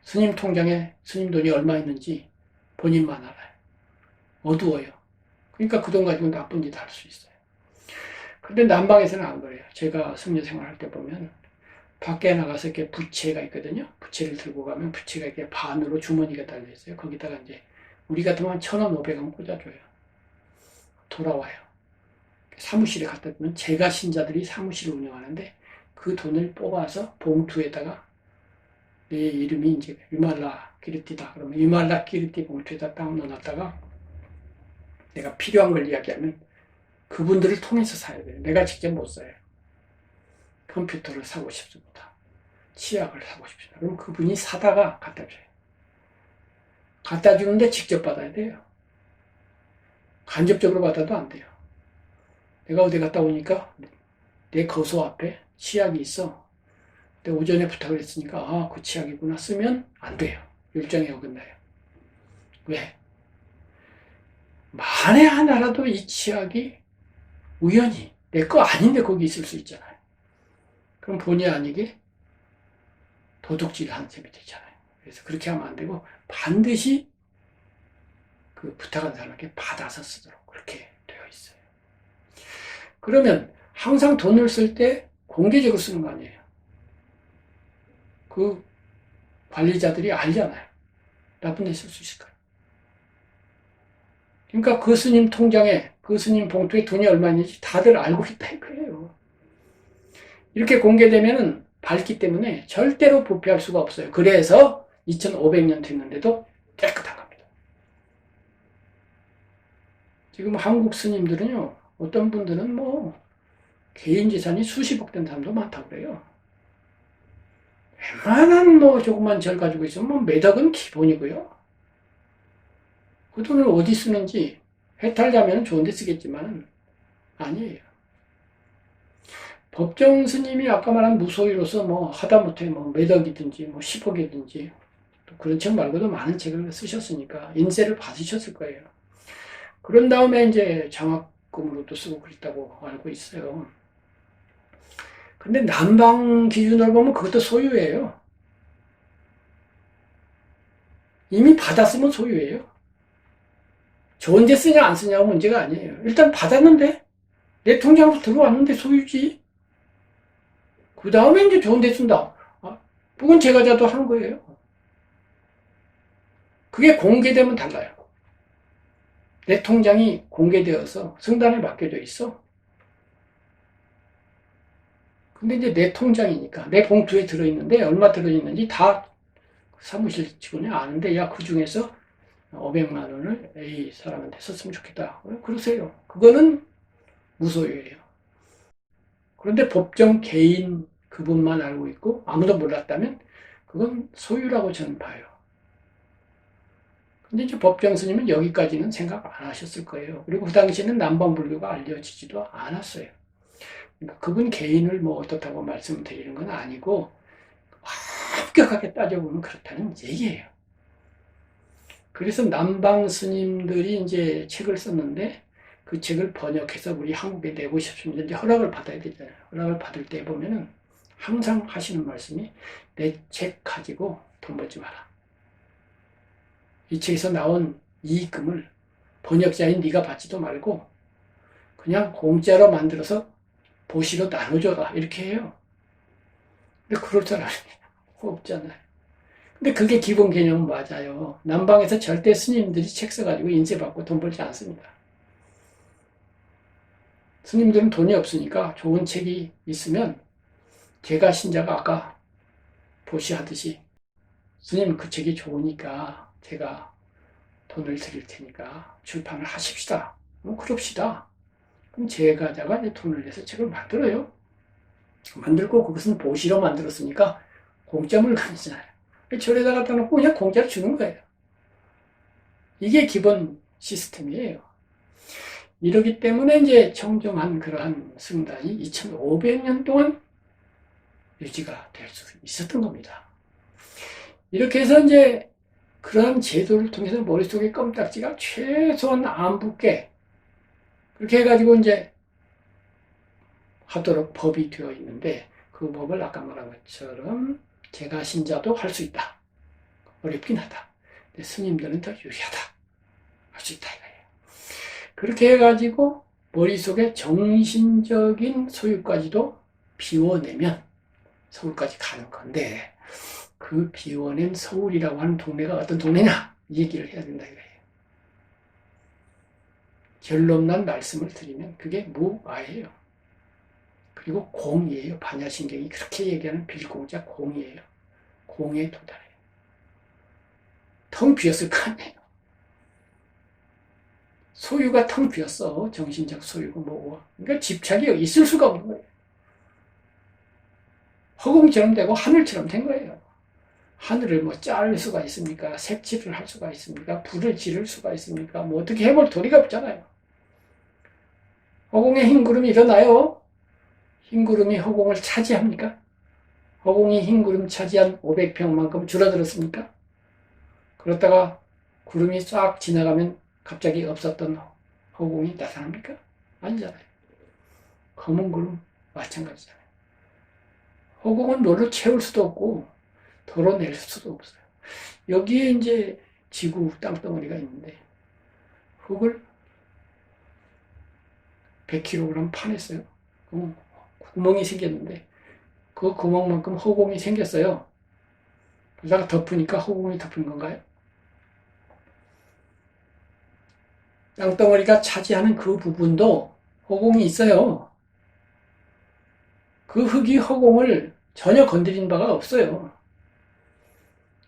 스님 통장에 스님 돈이 얼마 있는지 본인만 알아요. 어두워요. 그러니까 그 돈 가지고 나쁜 짓 할 수 있어요. 근데 남방에서는 안 그래요. 제가 승려 생활할 때 보면 밖에 나가서 이렇게 부채가 있거든요. 부채를 들고 가면 부채가 이렇게 반으로 주머니가 달려 있어요. 거기다가 이제 우리 같으면 1,000원, 500원 꽂아줘요. 돌아와요. 사무실에 갖다 두면 제가 신자들이 사무실을 운영하는데 그 돈을 뽑아서 봉투에다가 내 이름이 이제 위말라 키르티다. 그러면 위말라 키르티 봉투에다 딱 넣어놨다가 내가 필요한 걸 이야기하면 그분들을 통해서 사야 돼요. 내가 직접 못 사요. 컴퓨터를 사고 싶습니다. 치약을 사고 싶습니다. 그럼 그분이 사다가 갖다 줘요. 갖다 주는데 직접 받아야 돼요. 간접적으로 받아도 안 돼요. 내가 어디 갔다 오니까 내 거소 앞에 치약이 있어. 근데 오전에 부탁을 했으니까 아, 그 치약이구나. 쓰면 안 돼요. 율정에 어긋나요. 왜? 만에 하나라도 이 치약이 우연히 내 거 아닌데 거기 있을 수 있잖아요. 그럼 본의 아니게 도둑질을 한 셈이 되잖아요. 그래서 그렇게 하면 안 되고 반드시 그 부탁한 사람에게 받아서 쓰도록 그렇게 되어 있어요. 그러면 항상 돈을 쓸 때 공개적으로 쓰는 거 아니에요. 그 관리자들이 알잖아요. 나쁜 데 쓸 수 있을까요? 그러니까 그 스님 통장에, 그 스님 봉투에 돈이 얼마 있는지 다들 알고 있다 이거예요. 이렇게 공개되면은 밝기 때문에 절대로 부패할 수가 없어요. 그래서 2500년 됐는데도 깨끗한 겁니다. 지금 한국 스님들은요, 어떤 분들은 뭐 개인 재산이 수십억 된 사람도 많다고 그래요. 웬만한 뭐 조그만 절 가지고 있으면 뭐 매덕은 기본이고요. 그 돈을 어디 쓰는지 해탈자면 좋은 데 쓰겠지만 아니에요. 법정 스님이 아까 말한 무소유로서 뭐 하다못해 뭐 매덕이든지 뭐 10억이든지 또 그런 책 말고도 많은 책을 쓰셨으니까 인세를 받으셨을 거예요. 그런 다음에 이제 장학금으로도 쓰고 그랬다고 알고 있어요. 근데 남방 기준으로 보면 그것도 소유예요. 이미 받았으면 소유예요. 좋은 데 쓰냐 안 쓰냐가 문제가 아니에요. 일단 받았는데 내 통장으로 들어왔는데 소유지. 그 다음에 이제 좋은 데 쓴다. 그건 제가 자도 한 거예요. 그게 공개되면 달라요. 내 통장이 공개되어서 승단에 맡겨져 있어. 근데 이제 내 통장이니까 내 봉투에 들어있는데 얼마 들어있는지 다 사무실 직원이 아는데 야, 그 중에서 500만 원을 A 사람한테 썼으면 좋겠다. 그러세요. 그거는 무소유예요. 그런데 법정 개인 그분만 알고 있고 아무도 몰랐다면 그건 소유라고 저는 봐요. 근데 이제 법정 스님은 여기까지는 생각 안 하셨을 거예요. 그리고 그 당시에는 남방불교가 알려지지도 않았어요. 그러니까 그분 개인을 뭐 어떻다고 말씀드리는 건 아니고 합격하게 따져보면 그렇다는 얘기예요. 그래서 남방 스님들이 이제 책을 썼는데 그 책을 번역해서 우리 한국에 내고 싶습니다. 이제 허락을 받아야 되잖아요. 허락을 받을 때 보면은 항상 하시는 말씀이 내 책 가지고 돈 벌지 마라. 이 책에서 나온 이익금을 번역자인 네가 받지도 말고 그냥 공짜로 만들어서 보시로 나눠줘라 이렇게 해요. 근데 그럴 줄 아는 없잖아요. 근데 그게 기본 개념은 맞아요. 남방에서 절대 스님들이 책 써가지고 인쇄받고 돈 벌지 않습니다. 스님들은 돈이 없으니까 좋은 책이 있으면 제가 신자가 아까 보시하듯이 스님 그 책이 좋으니까 제가 돈을 드릴 테니까 출판을 하십시다. 뭐 그럽시다. 그럼 제가자가 이제 돈을 내서 책을 만들어요. 만들고 그것은 보시로 만들었으니까 공짜 물건이잖아요. 절에다 갖다 놓고 그냥 공짜로 주는 거예요. 이게 기본 시스템이에요. 이러기 때문에 이제 청정한 그러한 승단이 2500년 동안 유지가 될 수 있었던 겁니다. 이렇게 해서 이제 그러한 제도를 통해서 머릿속에 껌딱지가 최소한 안 붙게 그렇게 해가지고 이제 하도록 법이 되어 있는데 그 법을 아까 말한 것처럼 제가 신자도 할 수 있다. 어렵긴 하다. 근데 스님들은 더 유리하다. 할 수 있다 이거예요. 그렇게 해가지고 머릿속에 정신적인 소유까지도 비워내면 서울까지 가는 건데 그 비워낸 서울이라고 하는 동네가 어떤 동네냐 이 얘기를 해야 된다 이거예요. 결론난 말씀을 드리면 그게 무아예요. 그리고 공이에요. 반야신경이 그렇게 얘기하는 빌공자 공이에요. 공에 도달해요. 텅 비었을 거 아니에요. 소유가 텅 비었어. 정신적 소유고 뭐고. 그러니까 집착이 있을 수가 없는 거예요. 허공처럼 되고 하늘처럼 된 거예요. 하늘을 뭐 짤 수가 있습니까? 색칠을 할 수가 있습니까? 불을 지를 수가 있습니까? 뭐 어떻게 해볼 도리가 없잖아요. 허공에 흰 구름이 일어나요. 흰 구름이 허공을 차지합니까? 허공이 흰 구름 차지한 500평만큼 줄어들었습니까? 그렇다가 구름이 싹 지나가면 갑자기 없었던 허공이 나타납니까? 아니잖아요. 검은 구름 마찬가지잖아요. 허공은 뭘로 채울 수도 없고 덜어낼 수도 없어요. 여기에 이제 지구 땅덩어리가 있는데 흙을 100kg 파냈어요. 구멍이 생겼는데 그 구멍만큼 허공이 생겼어요. 그러다가 덮으니까 허공이 덮은 건가요? 땅덩어리가 차지하는 그 부분도 허공이 있어요. 그 흙이 허공을 전혀 건드린 바가 없어요.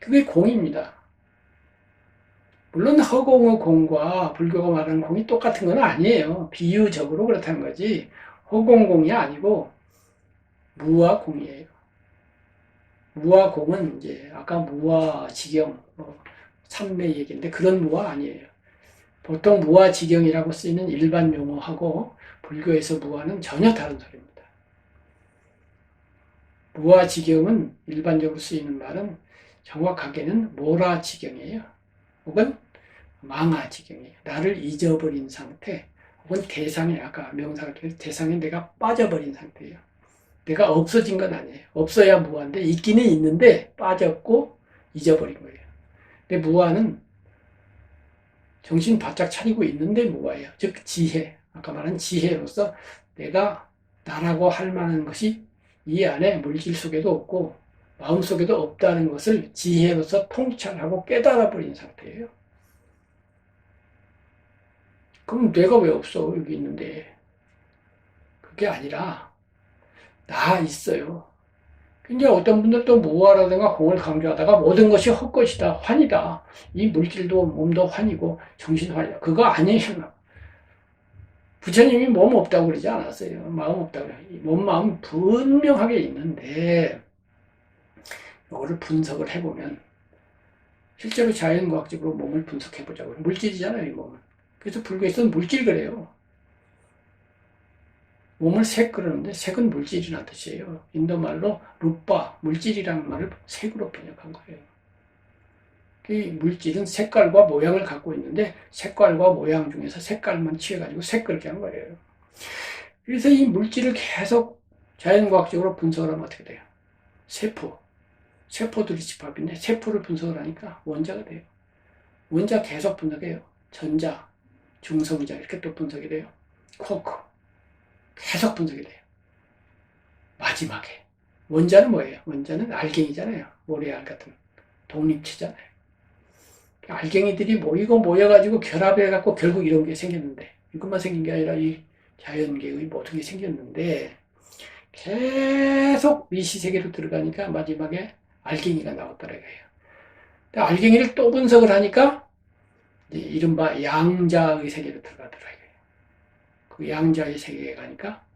그게 공입니다. 물론 허공의 공과 불교가 말하는 공이 똑같은 건 아니에요. 비유적으로 그렇다는 거지. 허공공이 아니고 무아공이에요. 무아공은 이제 아까 무아지경, 삼매 얘기인데 그런 무아 아니에요. 보통 무아지경이라고 쓰이는 일반 용어하고 불교에서 무아는 전혀 다른 소리입니다. 무아지경은 일반적으로 쓰이는 말은 정확하게는 모라지경이에요. 혹은 망아지경이에요. 나를 잊어버린 상태, 혹은 대상에, 아까 명사가 대상에 내가 빠져버린 상태예요. 내가 없어진 건 아니에요. 없어야 무아인데 있기는 있는데 빠졌고 잊어버린 거예요. 근데 무아는 정신 바짝 차리고 있는데 무아예요. 즉 지혜, 아까 말한 지혜로서 내가 나라고 할 만한 것이 이 안에 물질 속에도 없고 마음 속에도 없다는 것을 지혜로서 통찰하고 깨달아 버린 상태예요. 그럼 내가 왜 없어? 여기 있는데. 그게 아니라 나 있어요. 이제 어떤 분들도 무아라든가 공을 강조하다가 모든 것이 헛것이다, 환이다. 이 물질도 몸도 환이고 정신도 환이다. 그거 아니에요. 부처님이 몸 없다고 그러지 않았어요. 마음 없다고 그래요. 몸, 마음 분명하게 있는데 이거를 분석을 해보면 실제로 자연과학적으로 몸을 분석해보자고요. 물질이잖아요, 이 몸은. 그래서 불교에서는 물질 그래요. 몸을 색 그러는데 색은 물질이라는 뜻이에요. 인도말로 루빠, 물질이라는 말을 색으로 번역한 거예요. 이 물질은 색깔과 모양을 갖고 있는데 색깔과 모양 중에서 색깔만 취해가지고 색 그렇게 한 거예요. 그래서 이 물질을 계속 자연과학적으로 분석을 하면 어떻게 돼요? 세포. 세포들이 집합인데 세포를 분석을 하니까 원자가 돼요. 원자 계속 분석해요. 전자, 중성자 이렇게 또 분석이 돼요. 쿼크. 계속 분석이 돼요. 마지막에 원자는 뭐예요? 원자는 알갱이잖아요. 모래알 같은 독립체잖아요. 알갱이들이 모여가지고 결합해갖고 결국 이런 게 생겼는데 이것만 생긴 게 아니라 이 자연계의 모든 게 생겼는데 계속 미시세계로 들어가니까 마지막에 알갱이가 나왔더라고요. 알갱이를 또 분석을 하니까 이른바 양자의 세계로 들어가더라고요. 그 양자의 세계에 가니까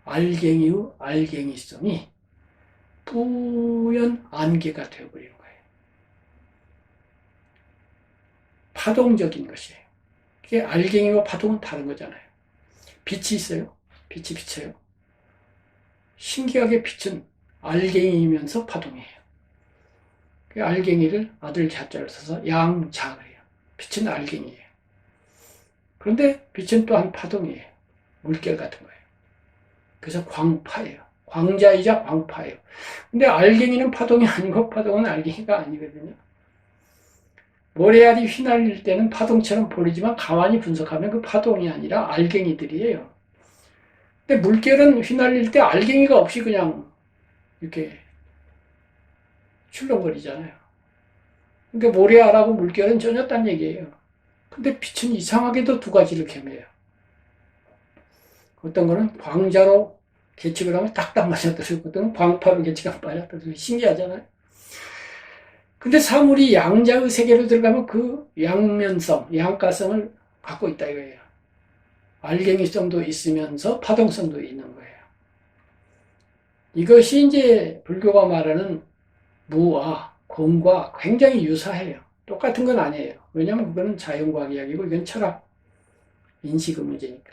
알갱이의 알갱이성이 뿌연 안개가 되어버리는 거예요. 파동적인 것이에요. 이게 알갱이와 파동은 다른 거잖아요. 빛이 있어요. 빛이 비쳐요. 신기하게 빛은 알갱이면서 파동이에요. 그 알갱이를 아들 자자를 써서 양자를 해요. 빛은 알갱이에요. 그런데 빛은 또한 파동이에요. 물결 같은 거예요. 그래서 광파예요. 광자이자 광파예요. 근데 알갱이는 파동이 아니고 파동은 알갱이가 아니거든요. 모래알이 휘날릴 때는 파동처럼 보이지만 가만히 분석하면 그 파동이 아니라 알갱이들이에요. 근데 물결은 휘날릴 때 알갱이가 없이 그냥 이렇게 출렁거리잖아요. 그러니까 모래알하고 물결은 전혀 딴 얘기예요. 근데 빛은 이상하게도 두 가지를 겸해요. 어떤 거는 광자로 계측을 하면 딱딱 맞아떨어지고, 어떤 건 광파로 계측하면 맞아떨어지고, 신기하잖아요. 근데 사물이 양자의 세계로 들어가면 그 양면성, 양가성을 갖고 있다 이거예요. 알갱이성도 있으면서 파동성도 있는 거예요. 이것이 이제 불교가 말하는 무와 공과 굉장히 유사해요. 똑같은 건 아니에요. 왜냐하면 그거는 자연과학 이야기고 이건 철학, 인식의 문제니까.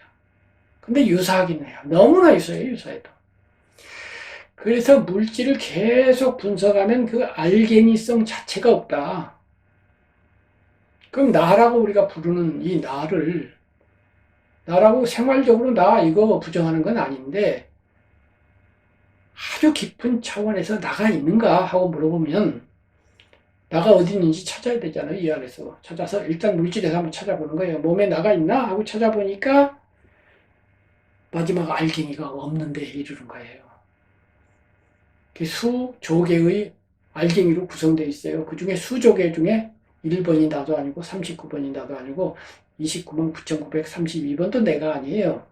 근데 유사하긴 해요. 너무나 유사해요, 유사해도. 그래서 물질을 계속 분석하면 그 알갱이성 자체가 없다. 그럼 나라고 우리가 부르는 이 나라고 생활적으로 나 이거 부정하는 건 아닌데 아주 깊은 차원에서 나가 있는가 하고 물어보면 나가 어디 있는지 찾아야 되잖아요. 이 안에서. 찾아서 일단 물질에서 한번 찾아보는 거예요. 몸에 나가 있나 하고 찾아보니까 마지막 알갱이가 없는데 이르는 거예요. 수조개의 알갱이로 구성되어 있어요. 그 중에 수조개 중에 1번이 나도 아니고 39번이 나도 아니고 29만 9,932번도 내가 아니에요.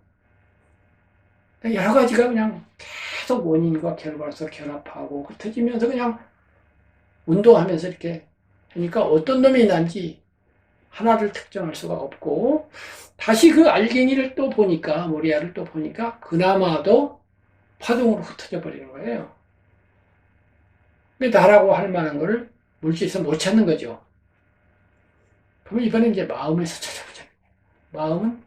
여러 가지가 그냥 계속 원인과 결과로서 결합하고 흩어지면서 그냥 운동하면서 이렇게 하니까 어떤 놈이 난지 하나를 특정할 수가 없고 다시 그 알갱이를 또 보니까 모리아를 또 보니까 그나마도 파동으로 흩어져 버리는 거예요. 근데 나라고 할 만한 거를 물질에서 못 찾는 거죠. 그럼 이번에 이제 마음에서 찾아보자. 마음은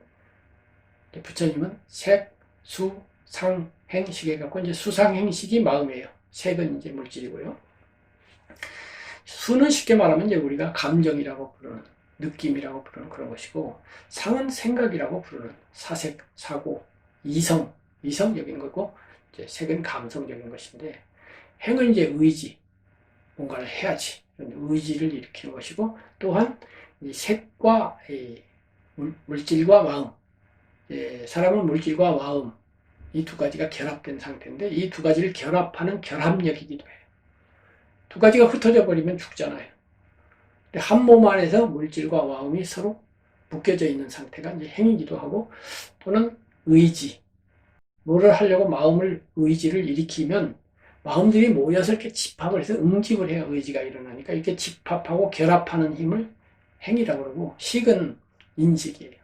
부처님은 색, 수, 상, 행식에 갖고 이제 수상행식이 마음이에요. 색은 이제 물질이고요. 수는 쉽게 말하면 이제 우리가 감정이라고 부르는 느낌이라고 부르는 그런 것이고 상은 생각이라고 부르는 사색, 사고, 이성적인 거고 이제 색은 감성적인 것인데 행은 이제 의지, 뭔가를 해야지 의지를 일으키는 것이고 또한 이 색과 이 물질과 마음, 사람은 물질과 마음 이 두 가지가 결합된 상태인데 이 두 가지를 결합하는 결합력이기도 해요. 두 가지가 흩어져 버리면 죽잖아요. 한 몸 안에서 물질과 마음이 서로 묶여져 있는 상태가 이제 행이기도 하고 또는 의지, 뭐를 하려고 의지를 일으키면 마음들이 모여서 이렇게 집합을 해서 응집을 해야 의지가 일어나니까 이렇게 집합하고 결합하는 힘을 행이라고 그러고 식은 인식이에요.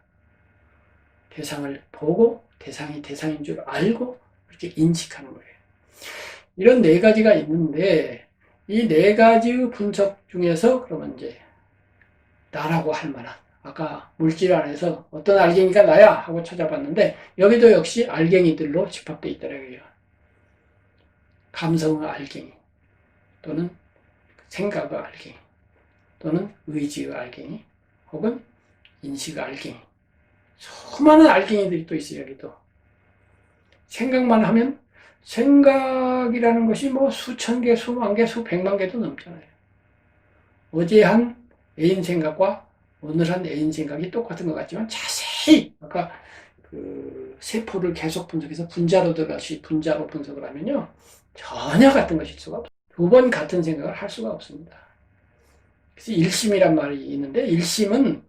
대상을 보고 대상이 대상인 줄 알고 이렇게 인식하는 거예요. 이런 네 가지가 있는데 이 네 가지의 분석 중에서 그러면 이제 나라고 할 만한 아까 물질 안에서 어떤 알갱이가 나야 하고 찾아봤는데 여기도 역시 알갱이들로 집합되어 있더라고요. 감성의 알갱이 또는 생각의 알갱이 또는 의지의 알갱이 혹은 인식의 알갱이 수많은 알갱이들이 또 있어요. 여기도 생각만 하면 생각이라는 것이 뭐 수천 개, 수만 개, 수백만 개도 넘잖아요. 어제 한 애인 생각과 오늘 한 애인 생각이 똑같은 것 같지만 자세히 아까 그 세포를 계속 분석해서 분자로 분석을 하면요 전혀 같은 것일 수가 없어요. 두 번 같은 생각을 할 수가 없습니다. 그래서 일심이란 말이 있는데 일심은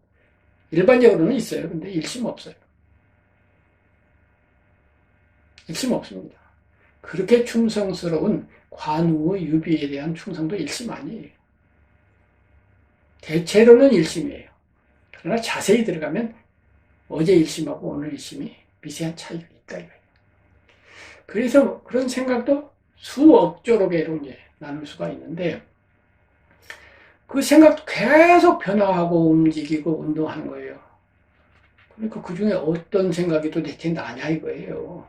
일반적으로는 있어요. 근데 일심 없어요. 일심 없습니다. 그렇게 충성스러운 관우의 유비에 대한 충성도 일심 아니에요. 대체로는 일심이에요. 그러나 자세히 들어가면 어제 일심하고 오늘 일심이 미세한 차이가 있다 이거예요. 그래서 그런 생각도 수억 개로 이제 나눌 수가 있는데 그 생각도 계속 변화하고 움직이고 운동하는 거예요. 그러니까 그 중에 어떤 생각이 도대체 나냐 이거예요.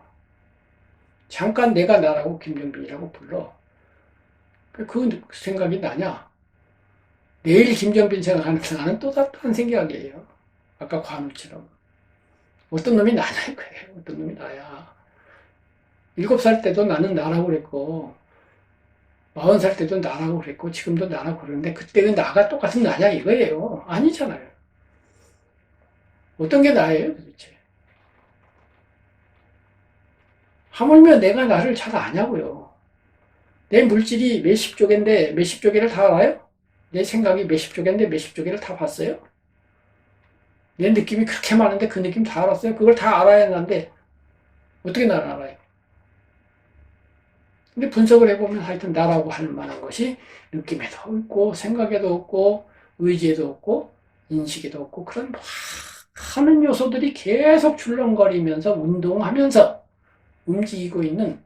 잠깐 내가 나라고 김정빈이라고 불러. 그 생각이 나냐? 내일 김정빈 생각하는 나는 또 다른 생각이에요. 아까 관우처럼. 어떤 놈이 나냐 이거예요. 어떤 놈이 나야. 7살 때도 나는 나라고 그랬고 40살 때도 나라고 그랬고 지금도 나라고 그러는데 그때는 나가 똑같은 나냐 이거예요. 아니잖아요. 어떤 게 나예요 도대체. 하물며 내가 나를 잘 아냐고요. 내 물질이 몇십 조개인데 몇십 조개를 다 알아요? 내 생각이 몇십 조개인데 몇십 조개를 다 봤어요? 내 느낌이 그렇게 많은데 그 느낌 다 알았어요? 그걸 다 알아야 하는데 어떻게 나를 알아요? 근데 분석을 해보면 하여튼 나라고 할 만한 것이 느낌에도 없고 생각에도 없고 의지에도 없고 인식에도 없고 그런 많은 요소들이 계속 출렁거리면서 운동하면서 움직이고 있는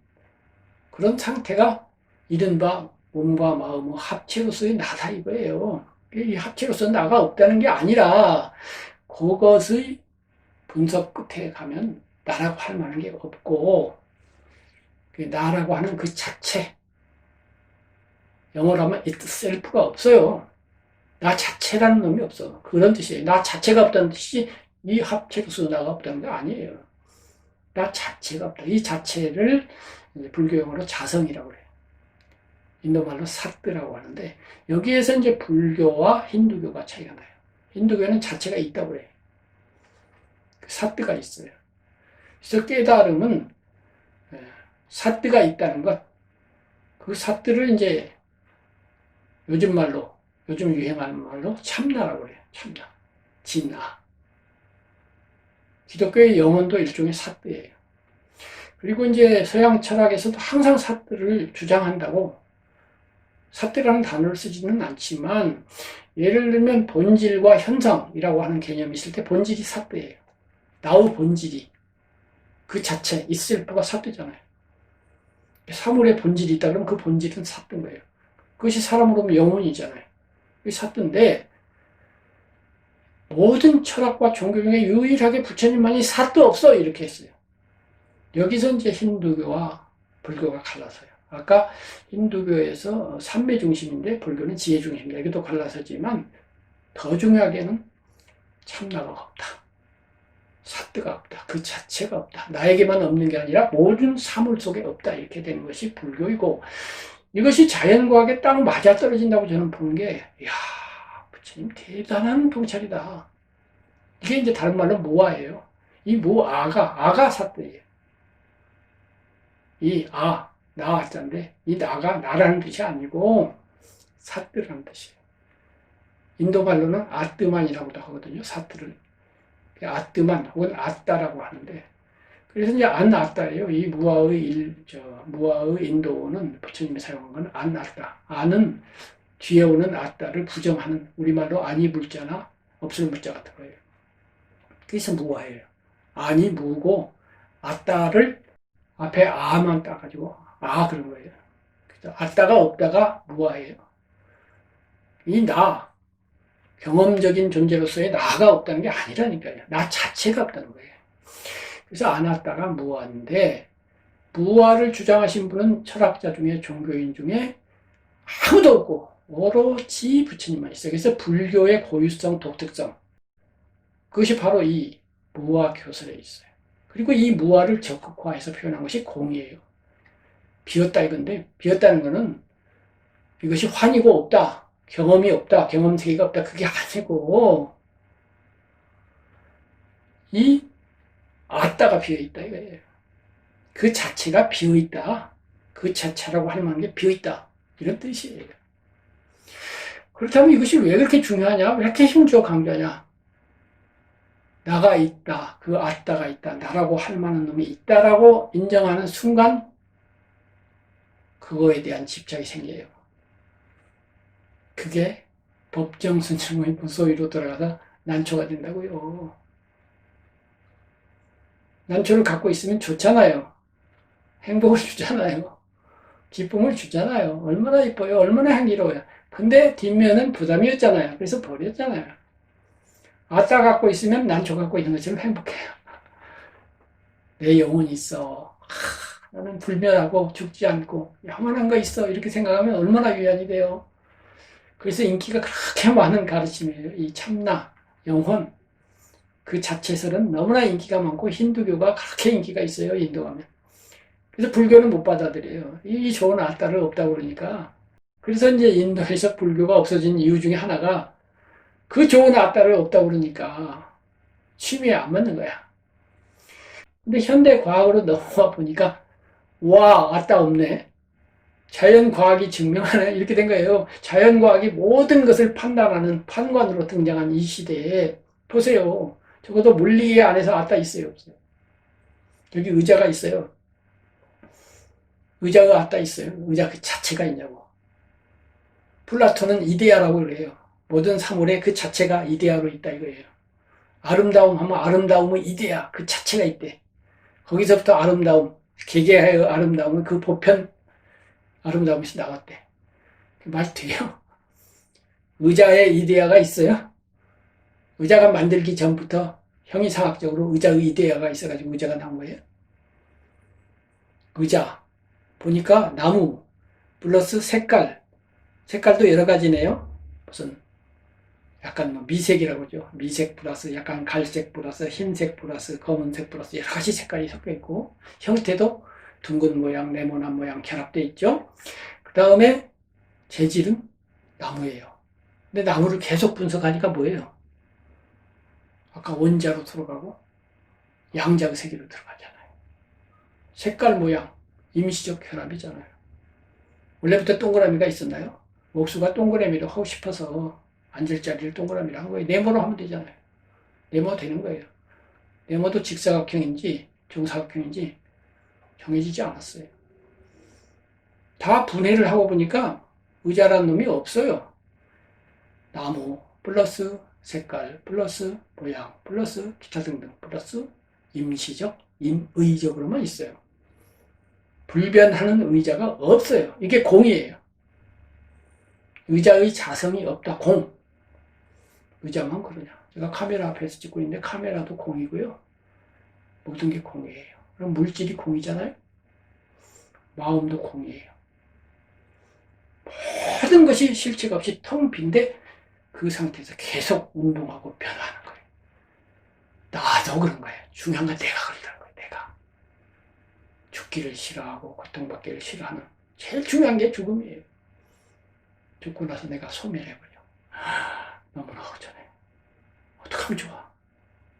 그런 상태가 이른바 몸과 마음의 합체로서의 나다 이거예요. 이 합체로서 나가 없다는 게 아니라 그것의 분석 끝에 가면 나라고 할 만한 게 없고 나라고 하는 그 자체 영어로 하면 itself가 없어요. 나 자체라는 놈이 없어. 그런 뜻이에요. 나 자체가 없다는 뜻이 이 합체로서 나가 없다는 게 아니에요. 나 자체가 없다. 이 자체를 불교 용어로 자성이라고 그래요. 인도말로 사뜨라고 하는데 여기에서 이제 불교와 힌두교가 차이가 나요. 힌두교는 자체가 있다고 그래요. 사뜨가 있어요. 그래서 깨달음은 사뜨가 있다는 것, 그 사뜨를 이제 요즘 말로, 요즘 유행하는 말로 참나라고 그래요. 참나. 진나. 기독교의 영혼도 일종의 사뜨예요. 그리고 이제 서양 철학에서도 항상 사뜨를 주장한다고, 사뜨라는 단어를 쓰지는 않지만, 예를 들면 본질과 현상이라고 하는 개념이 있을 때 본질이 사뜨예요. 나의 본질이. 그 자체, 있을프가 사뜨잖아요. 사물의 본질이 있다 그러면 그 본질은 사뜨인 거예요. 그것이 사람으로 보면 영혼이잖아요. 그게 사뜨인데, 모든 철학과 종교 중에 유일하게 부처님만이 사뜨 없어 이렇게 했어요. 여기서 이제 힌두교와 불교가 갈라서요. 아까 힌두교에서 삼매 중심인데 불교는 지혜 중심입니다. 여기도 갈라서지만 더 중요하게는 참나가 없다. 사뜨가 없다. 그 자체가 없다. 나에게만 없는 게 아니라 모든 사물 속에 없다. 이렇게 되는 것이 불교이고 이것이 자연과학에 딱 맞아떨어진다고 저는 보는 게 이야 부처님 대단한 통찰이다. 이게 이제 다른 말로 무아예요. 이 아가 사뜨예요. 이 나 자인데 이 나가 나라는 뜻이 아니고 사뜨라는 뜻이에요. 인도 말로는 아뜨만이라고도 하거든요. 사뜨를. 아뜨만 혹은 아따라고 하는데 그래서 이제 아따예요. 이 무아의 인도는 부처님이 사용한 건 아따. 아는 뒤에 오는 아따를 부정하는 우리말로 아니 물자나 없을 물자 같은 거예요. 그래서 무아예요. 아니 무고 아따를 앞에 아만 따가지고 그런 거예요. 그래서 아따가 없다가 무아예요. 이 나, 경험적인 존재로서의 나가 없다는 게 아니라니까요. 나 자체가 없다는 거예요. 그래서 아나따가 무아인데 무아를 주장하신 분은 철학자 중에 종교인 중에 아무도 없고 오로지 부처님만 있어요. 그래서 불교의 고유성, 독특성 그것이 바로 이 무아 교설에 있어요. 그리고 이 무아를 적극화해서 표현한 것이 공이에요. 비었다 이건데 비었다는 것은 이것이 환이고 없다. 경험이 없다. 경험 세계가 없다. 그게 아니고 이 아따가 비어있다 이거예요. 그 자체가 비어있다. 그 자체라고 할 만한 게 비어있다. 이런 뜻이에요. 그렇다면 이것이 왜 그렇게 중요하냐? 왜 이렇게 힘주어 강조하냐? 나가 있다. 그 아따가 있다. 나라고 할 만한 놈이 있다라고 인정하는 순간 그거에 대한 집착이 생겨요. 그게 법정순정의 무소위로 들어가서 난초가 된다고요. 난초를 갖고 있으면 좋잖아요. 행복을 주잖아요. 기쁨을 주잖아요. 얼마나 이뻐요. 얼마나 향기로워요. 근데 뒷면은 부담이었잖아요. 그래서 버렸잖아요. 아따 갖고 있으면 난초 갖고 있는 것처럼 행복해요. 내 영혼이 있어. 나는 불멸하고 죽지 않고 영원한 거 있어. 이렇게 생각하면 얼마나 위안이 돼요. 그래서 인기가 그렇게 많은 가르침이에요. 이 참나, 영혼. 그 자체설은 너무나 인기가 많고 힌두교가 그렇게 인기가 있어요. 인도 가면. 그래서 불교는 못 받아들여요. 이 좋은 아따를 없다고 그러니까. 그래서 이제 인도에서 불교가 없어진 이유 중에 하나가 그 좋은 아따를 없다고 그러니까 취미에 안 맞는 거야. 근데 현대 과학으로 넘어와 보니까 와, 아따 없네. 자연과학이 증명하네. 이렇게 된 거예요. 자연과학이 모든 것을 판단하는 판관으로 등장한 이 시대에 보세요. 적어도 물리 안에서 아따 있어요, 없어요? 여기 의자가 있어요. 의자가 아따 있어요. 의자 그 자체가 있냐고. 플라톤은 이데아라고 그래요. 모든 사물의 그 자체가 이데아로 있다 이거예요. 아름다움 하면 아름다움은 이데아 그 자체가 있대. 거기서부터 아름다움, 개개의 아름다움은 그 보편 아름다움에서 나왔대. 말이 돼요? 의자에 이데아가 있어요? 의자가 만들기 전부터 형이상학적으로 의자의 이데아가 있어가지고 의자가 나온 거예요. 의자 보니까 나무 플러스 색깔, 색깔도 여러 가지네요. 무슨 약간 뭐 미색이라고 하죠. 미색 플러스 약간 갈색 플러스 흰색 플러스 검은색 플러스 여러 가지 색깔이 섞여 있고 형태도 둥근 모양, 네모난 모양 결합되어 있죠. 그 다음에 재질은 나무예요. 근데 나무를 계속 분석하니까 뭐예요? 아까 원자로 들어가고 양자세기로 들어가잖아요. 색깔 모양 임시적 결합이잖아요. 원래부터 동그라미가 있었나요? 목수가 동그라미를 하고 싶어서 앉을 자리를 동그라미로 한 거예요. 네모로 하면 되잖아요. 네모 되는 거예요. 네모도 직사각형인지 정사각형인지 정해지지 않았어요. 다 분해를 하고 보니까 의자라는 놈이 없어요. 나무 플러스 색깔 플러스 모양 플러스 기타 등등 플러스 임시적 임의적으로만 있어요. 불변하는 의자가 없어요. 이게 공이에요. 의자의 자성이 없다. 공. 의자만 그러냐. 제가 카메라 앞에서 찍고 있는데 카메라도 공이고요. 모든 게 공이에요. 그럼 물질이 공이잖아요. 마음도 공이에요. 모든 것이 실체가 없이 텅 빈데 그 상태에서 계속 운동하고 변화하는 거예요. 나도 그런 거예요. 중요한 건 내가 그런다는 거예요. 내가. 죽기를 싫어하고 고통받기를 싫어하는 제일 중요한 게 죽음이에요. 죽고 나서 내가 소멸해버려. 너무나 허전해. 어떡하면 좋아?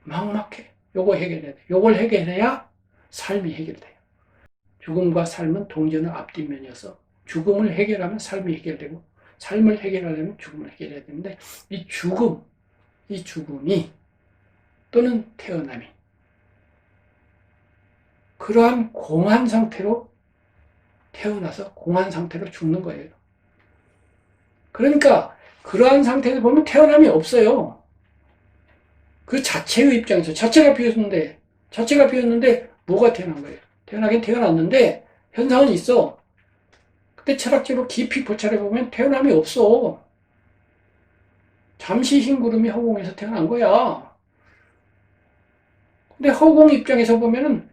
막막해. 요거 해결해야 돼. 요걸 해결해야 삶이 해결돼요. 죽음과 삶은 동전의 앞뒷면이어서 죽음을 해결하면 삶이 해결되고 삶을 해결하려면 죽음을 해결해야 되는데 이 죽음이 또는 태어남이 그러한 공한 상태로 태어나서 공한 상태로 죽는 거예요. 그러니까 그러한 상태에서 보면 태어남이 없어요. 그 자체의 입장에서 자체가 비었는데 뭐가 태어난 거예요? 태어나긴 태어났는데 현상은 있어. 근데 철학적으로 깊이 포착해 보면 태어남이 없어. 잠시 흰 구름이 허공에서 태어난 거야. 근데 허공 입장에서 보면은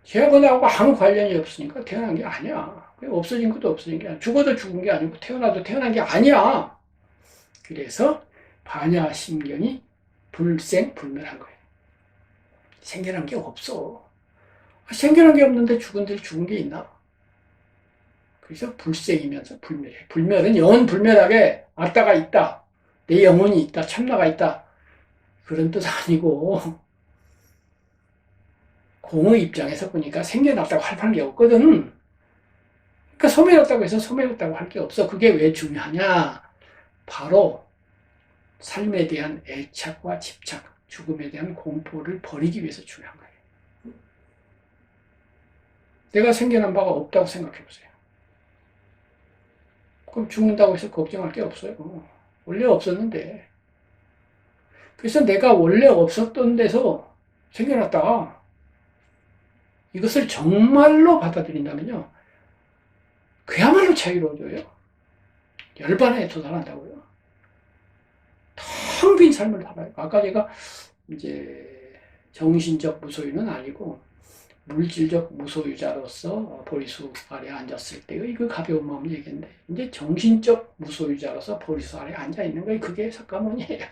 걔하고 나하고 아무 관련이 없으니까 태어난 게 아니야. 없어진 것도 없어진 게 아니야. 죽어도 죽은 게 아니고 태어나도 태어난 게 아니야. 그래서 반야심경이 불생불멸한 거예요. 생겨난 게 없어. 생겨난 게 없는데 죽은 게 있나? 그래서 불생이면서 불멸해. 불멸은 영원 불멸하게 아따가 있다. 내 영혼이 있다. 참나가 있다. 그런 뜻 아니고 공의 입장에서 보니까 생겨났다고 할 게 없거든. 그러니까 소멸했다고 해서 소멸했다고 할 게 없어. 그게 왜 중요하냐? 바로 삶에 대한 애착과 집착, 죽음에 대한 공포를 버리기 위해서 중요한 거예요. 내가 생겨난 바가 없다고 생각해 보세요. 그럼 죽는다고 해서 걱정할 게 없어요. 원래 없었는데. 그래서 내가 원래 없었던 데서 생겨났다. 이것을 정말로 받아들인다면요. 그야말로 자유로워져요. 열반에 도달한다고요. 텅 빈 삶을 살아요. 아까 제가 이제 정신적 무소유는 아니고 물질적 무소유자로서 보리수 아래 앉았을 때의 그 가벼운 마음 얘기인데 이제 정신적 무소유자로서 보리수 아래 앉아 있는 거예요. 그게 석가모니예요.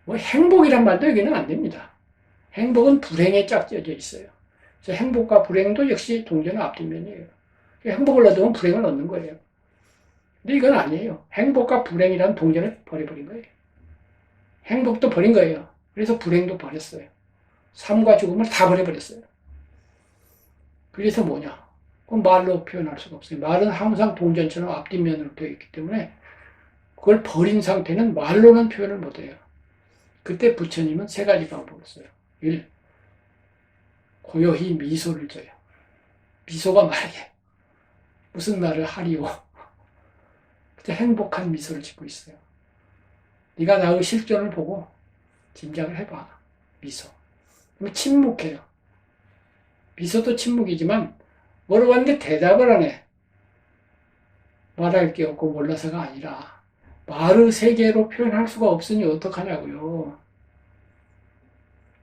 뭐 행복이란 말도 여기는 안 됩니다. 행복은 불행에 짝지어져 있어요. 그래서 행복과 불행도 역시 동전의 앞뒷면이에요. 행복을 얻으면 불행을 얻는 거예요. 근데 이건 아니에요. 행복과 불행이라는 동전을 버려버린 거예요. 행복도 버린 거예요. 그래서 불행도 버렸어요. 삶과 죽음을 다 버려버렸어요. 그래서 뭐냐? 그건 말로 표현할 수가 없어요. 말은 항상 동전처럼 앞뒷면으로 되어 있기 때문에 그걸 버린 상태는 말로는 표현을 못해요. 그때 부처님은 세 가지 방법을 써요. 1. 고요히 미소를 줘요. 미소가 말이에요. 무슨 말을 하리오. 그때 행복한 미소를 짓고 있어요. 네가 나의 실존을 보고 짐작을 해봐. 미소. 그러면 침묵해요. 미소도 침묵이지만 물어봤는데 대답을 안 해. 말할 게 없고 몰라서가 아니라 말의 세계로 표현할 수가 없으니 어떡하냐고요.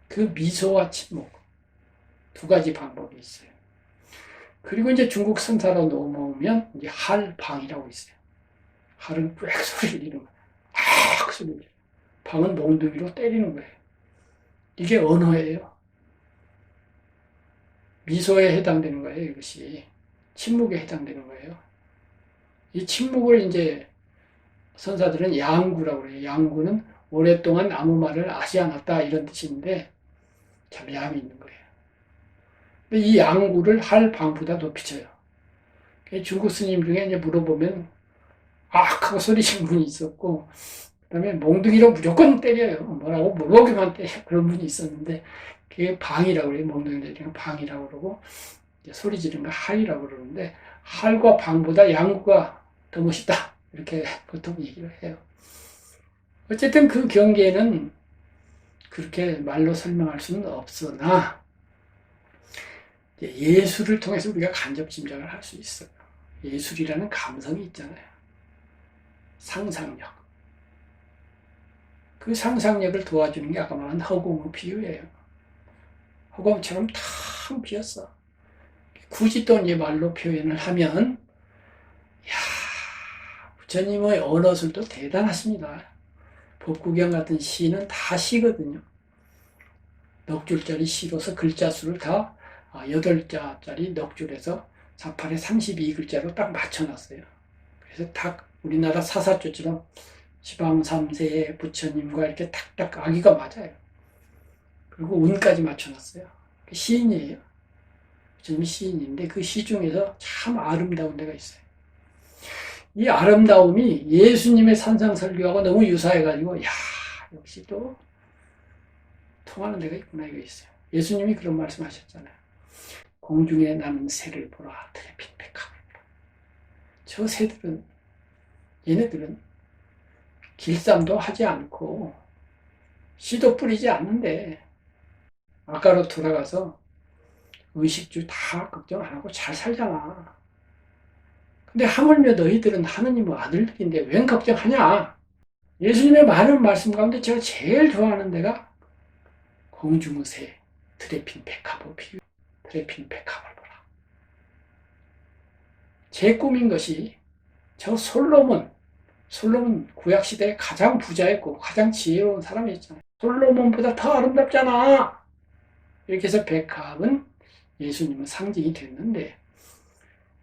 그 미소와 침묵 두 가지 방법이 있어요. 그리고 이제 중국 선사로 넘어오면 이제 할방이라고 있어요. 할은 꽥 소리를 지르는 거예요. 악 소리를 지르는 방은 몽둥이로 때리는 거예요. 이게 언어예요. 미소에 해당되는 거예요. 이것이 침묵에 해당되는 거예요. 이 침묵을 이제 선사들은 양구라고 그래요. 양구는 오랫동안 아무 말을 하지 않았다 이런 뜻인데 참 양이 있는 거예요. 근데 이 양구를 할방보다 더 비쳐요. 중국 스님 중에 이제 물어보면 악 하고 소리치는 분이 있었고 그다음에 몽둥이로 무조건 때려요. 뭐라고 물어보기만 때려 그런 분이 있었는데 그게 방이라고 그래요. 몽둥이 때리는 방이라고 그러고 소리 지르는 거 할이라고 그러는데 할과 방보다 양구가 더 멋있다 이렇게 보통 얘기를 해요. 어쨌든 그 경계는 그렇게 말로 설명할 수는 없으나 예술을 통해서 우리가 간접 짐작을 할 수 있어요. 예술이라는 감성이 있잖아요. 상상력. 그 상상력을 도와주는 게 아까 말한 허공의 비유예요. 허공처럼 텅 비었어. 굳이 또 이제 말로 표현을 하면, 야 부처님의 언어술도 대단하십니다. 법구경 같은 시는 다 시거든요. 넉 줄짜리 시로서 글자 수를 다 8자짜리 넉 줄에서 48에 32글자로 딱 맞춰놨어요. 그래서 딱 우리나라 사사조처럼 지방 3세의 부처님과 이렇게 탁탁 아기가 맞아요. 그리고 운까지 맞춰놨어요. 시인이에요. 부처님이 시인인데 그 시 중에서 참 아름다운 데가 있어요. 이 아름다움이 예수님의 산상설교하고 너무 유사해가지고 야 역시 또 통하는 데가 있구나 이거 있어요. 예수님이 그런 말씀하셨잖아요. 공중에 나는 새를 보라 트래핀 백합을 보라. 저 새들은 얘네들은 길쌈도 하지 않고 씨도 뿌리지 않는데 아까로 돌아가서 의식주 다 걱정 안 하고 잘 살잖아. 근데 하물며 너희들은 하느님의 아들들인데 웬 걱정하냐? 예수님의 많은 말씀 가운데 제가 제일 좋아하는 데가 공중의 새 트래핀 백합의 비유. 트래핀 백합을 보라. 제 꿈인 것이 저 솔로몬 구약시대에 가장 부자였고 가장 지혜로운 사람이었잖아요. 솔로몬보다 더 아름답잖아. 이렇게 해서 백합은 예수님은 상징이 됐는데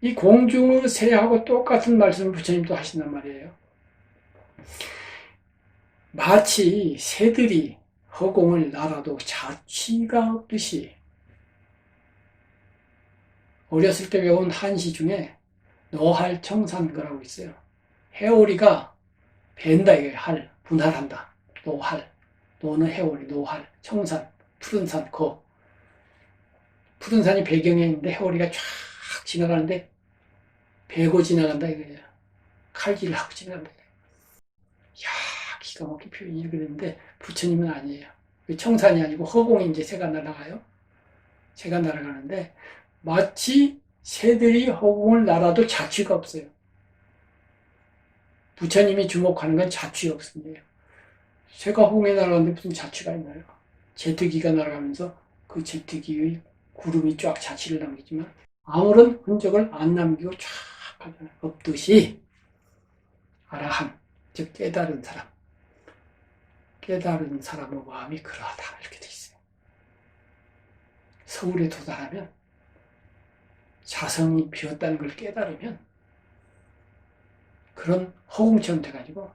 이 공중의 새하고 똑같은 말씀을 부처님도 하신단 말이에요. 마치 새들이 허공을 날아도 자취가 없듯이 어렸을 때 배운 한시 중에 노할청산거라고 있어요. 해오리가 벤다 이게 할, 분할한다. 노할, 노는 해오리, 노할, 청산, 푸른 산, 거. 푸른 산이 배경에 있는데 해오리가 쫙 지나가는데 베고 지나간다 이거예요. 칼질을 하고 지나간다. 이야, 기가 막힌 표현이 그랬는데 부처님은 아니에요. 청산이 아니고 허공에 이제 새가 날아가요. 새가 날아가는데 마치 새들이 허공을 날아도 자취가 없어요. 부처님이 주목하는 건 자취 없음이에요. 새가 허공에 날아가는데 무슨 자취가 있나요? 제트기가 날아가면서 그 제트기의 구름이 쫙 자취를 남기지만 아무런 흔적을 안 남기고 쫙 가잖아요. 없듯이 아라한, 즉 깨달은 사람. 깨달은 사람의 마음이 그러하다 이렇게 돼 있어요. 서울에 도달하면, 자성이 비었다는 걸 깨달으면 그런 허공처럼 돼가지고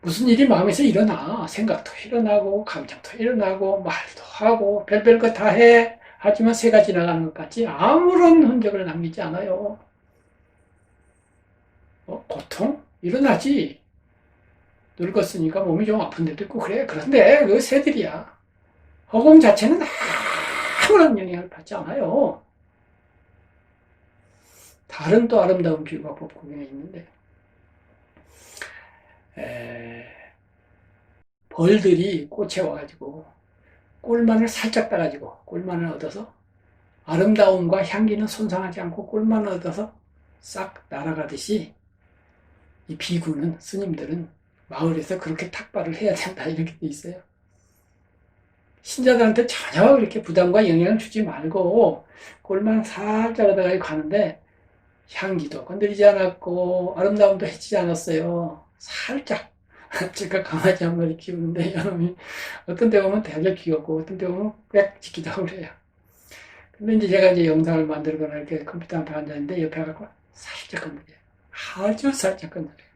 무슨 일이 마음에서 일어나. 생각도 일어나고 감정도 일어나고 말도 하고 별별 거 다 해. 하지만 새가 지나가는 것 같이 아무런 흔적을 남기지 않아요. 고통? 일어나지. 늙었으니까 몸이 좀 아픈 데도 있고 그래. 그런데 그 새들이야. 허공 자체는 아무런 영향을 받지 않아요. 다른 또 아름다운 비유가 법국에 있는데, 벌들이 꽃에 와가지고 꿀만을 살짝 따가지고 꿀만을 얻어서 아름다움과 향기는 손상하지 않고 꿀만을 얻어서 싹 날아가듯이 이 비구는, 스님들은 마을에서 그렇게 탁발을 해야 된다, 이렇게 돼 있어요. 신자들한테 전혀 그렇게 부담과 영향을 주지 말고 꿀만 살짝 얻어가지고 가는데 향기도 건드리지 않았고 아름다움도 해치지 않았어요. 살짝. 제가 강아지 한 마리 키우는데 이놈이 어떤 데 보면 되게 귀엽고 어떤 데 보면 꽥 짖기도 하고 그래요. 근데 이제 제가 이제 영상을 만들거나 이렇게 컴퓨터 앞에 앉았는데 옆에 가고 살짝 건드려요. 아주 살짝 건드려요.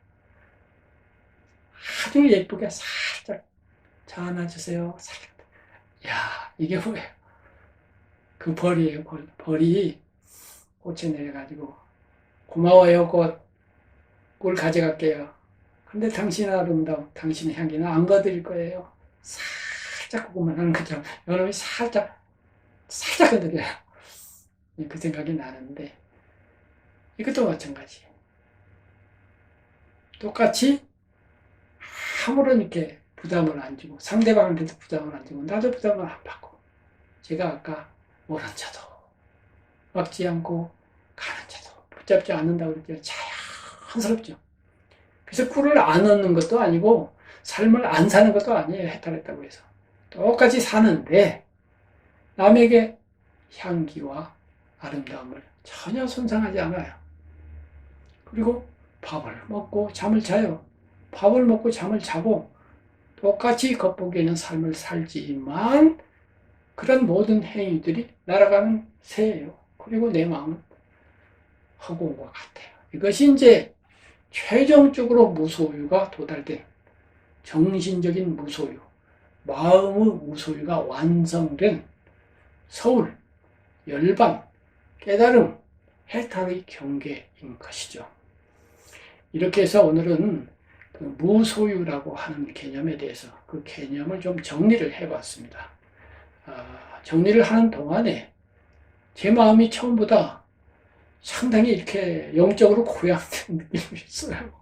아주 예쁘게 살짝 전화주세요. 살짝. 야, 이게 뭐예요? 그 벌이에요, 벌. 벌이 꽃에 내려가지고 고마워요, 꽃. 꿀 가져갈게요. 근데 당신의 아름다움, 당신의 향기는 안 거드릴 거예요. 살짝 그것만 하는 거죠. 여러분이 살짝 건드려요. 그 생각이 나는데, 이것도 마찬가지. 똑같이 아무런 이렇게 부담을 안 주고, 상대방한테도 부담을 안 주고, 나도 부담을 안 받고, 제가 아까 모른 척도 막지 않고, 가는 척도 붙잡지 않는다고 그랬죠. 자연스럽죠. 그래서 꿀을 안 얻는 것도 아니고, 삶을 안 사는 것도 아니에요. 해탈했다고 해서. 똑같이 사는데, 남에게 향기와 아름다움을 전혀 손상하지 않아요. 그리고 밥을 먹고 잠을 자요. 밥을 먹고 잠을 자고 똑같이 겉보기에는 삶을 살지만 그런 모든 행위들이 날아가는 새예요. 그리고 내 마음은 허공과 같아요. 이것이 이제 최종적으로 무소유가 도달된 정신적인 무소유, 마음의 무소유가 완성된 서울, 열반, 깨달음, 해탈의 경계인 것이죠. 이렇게 해서 오늘은 그 무소유라고 하는 개념에 대해서 그 개념을 좀 정리를 해봤습니다. 정리를 하는 동안에 제 마음이 처음보다 상당히 이렇게 영적으로 고양된 느낌이 있어요.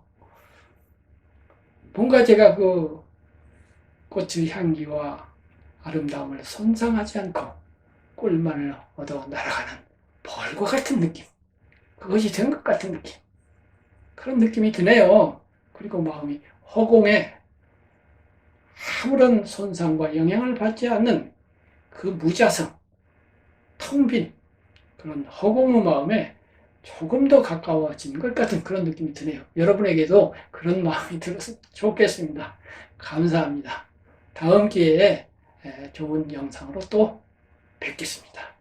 뭔가 제가 그 꽃의 향기와 아름다움을 손상하지 않고 꿀만을 얻어 날아가는 벌과 같은 느낌, 그것이 된 것 같은 느낌, 그런 느낌이 드네요. 그리고 마음이 허공에 아무런 손상과 영향을 받지 않는 그 무자성, 텅 빈 그런 허공의 마음에 조금 더 가까워진 것 같은 그런 느낌이 드네요. 여러분에게도 그런 마음이 들어서 좋겠습니다. 감사합니다. 다음 기회에 좋은 영상으로 또 뵙겠습니다.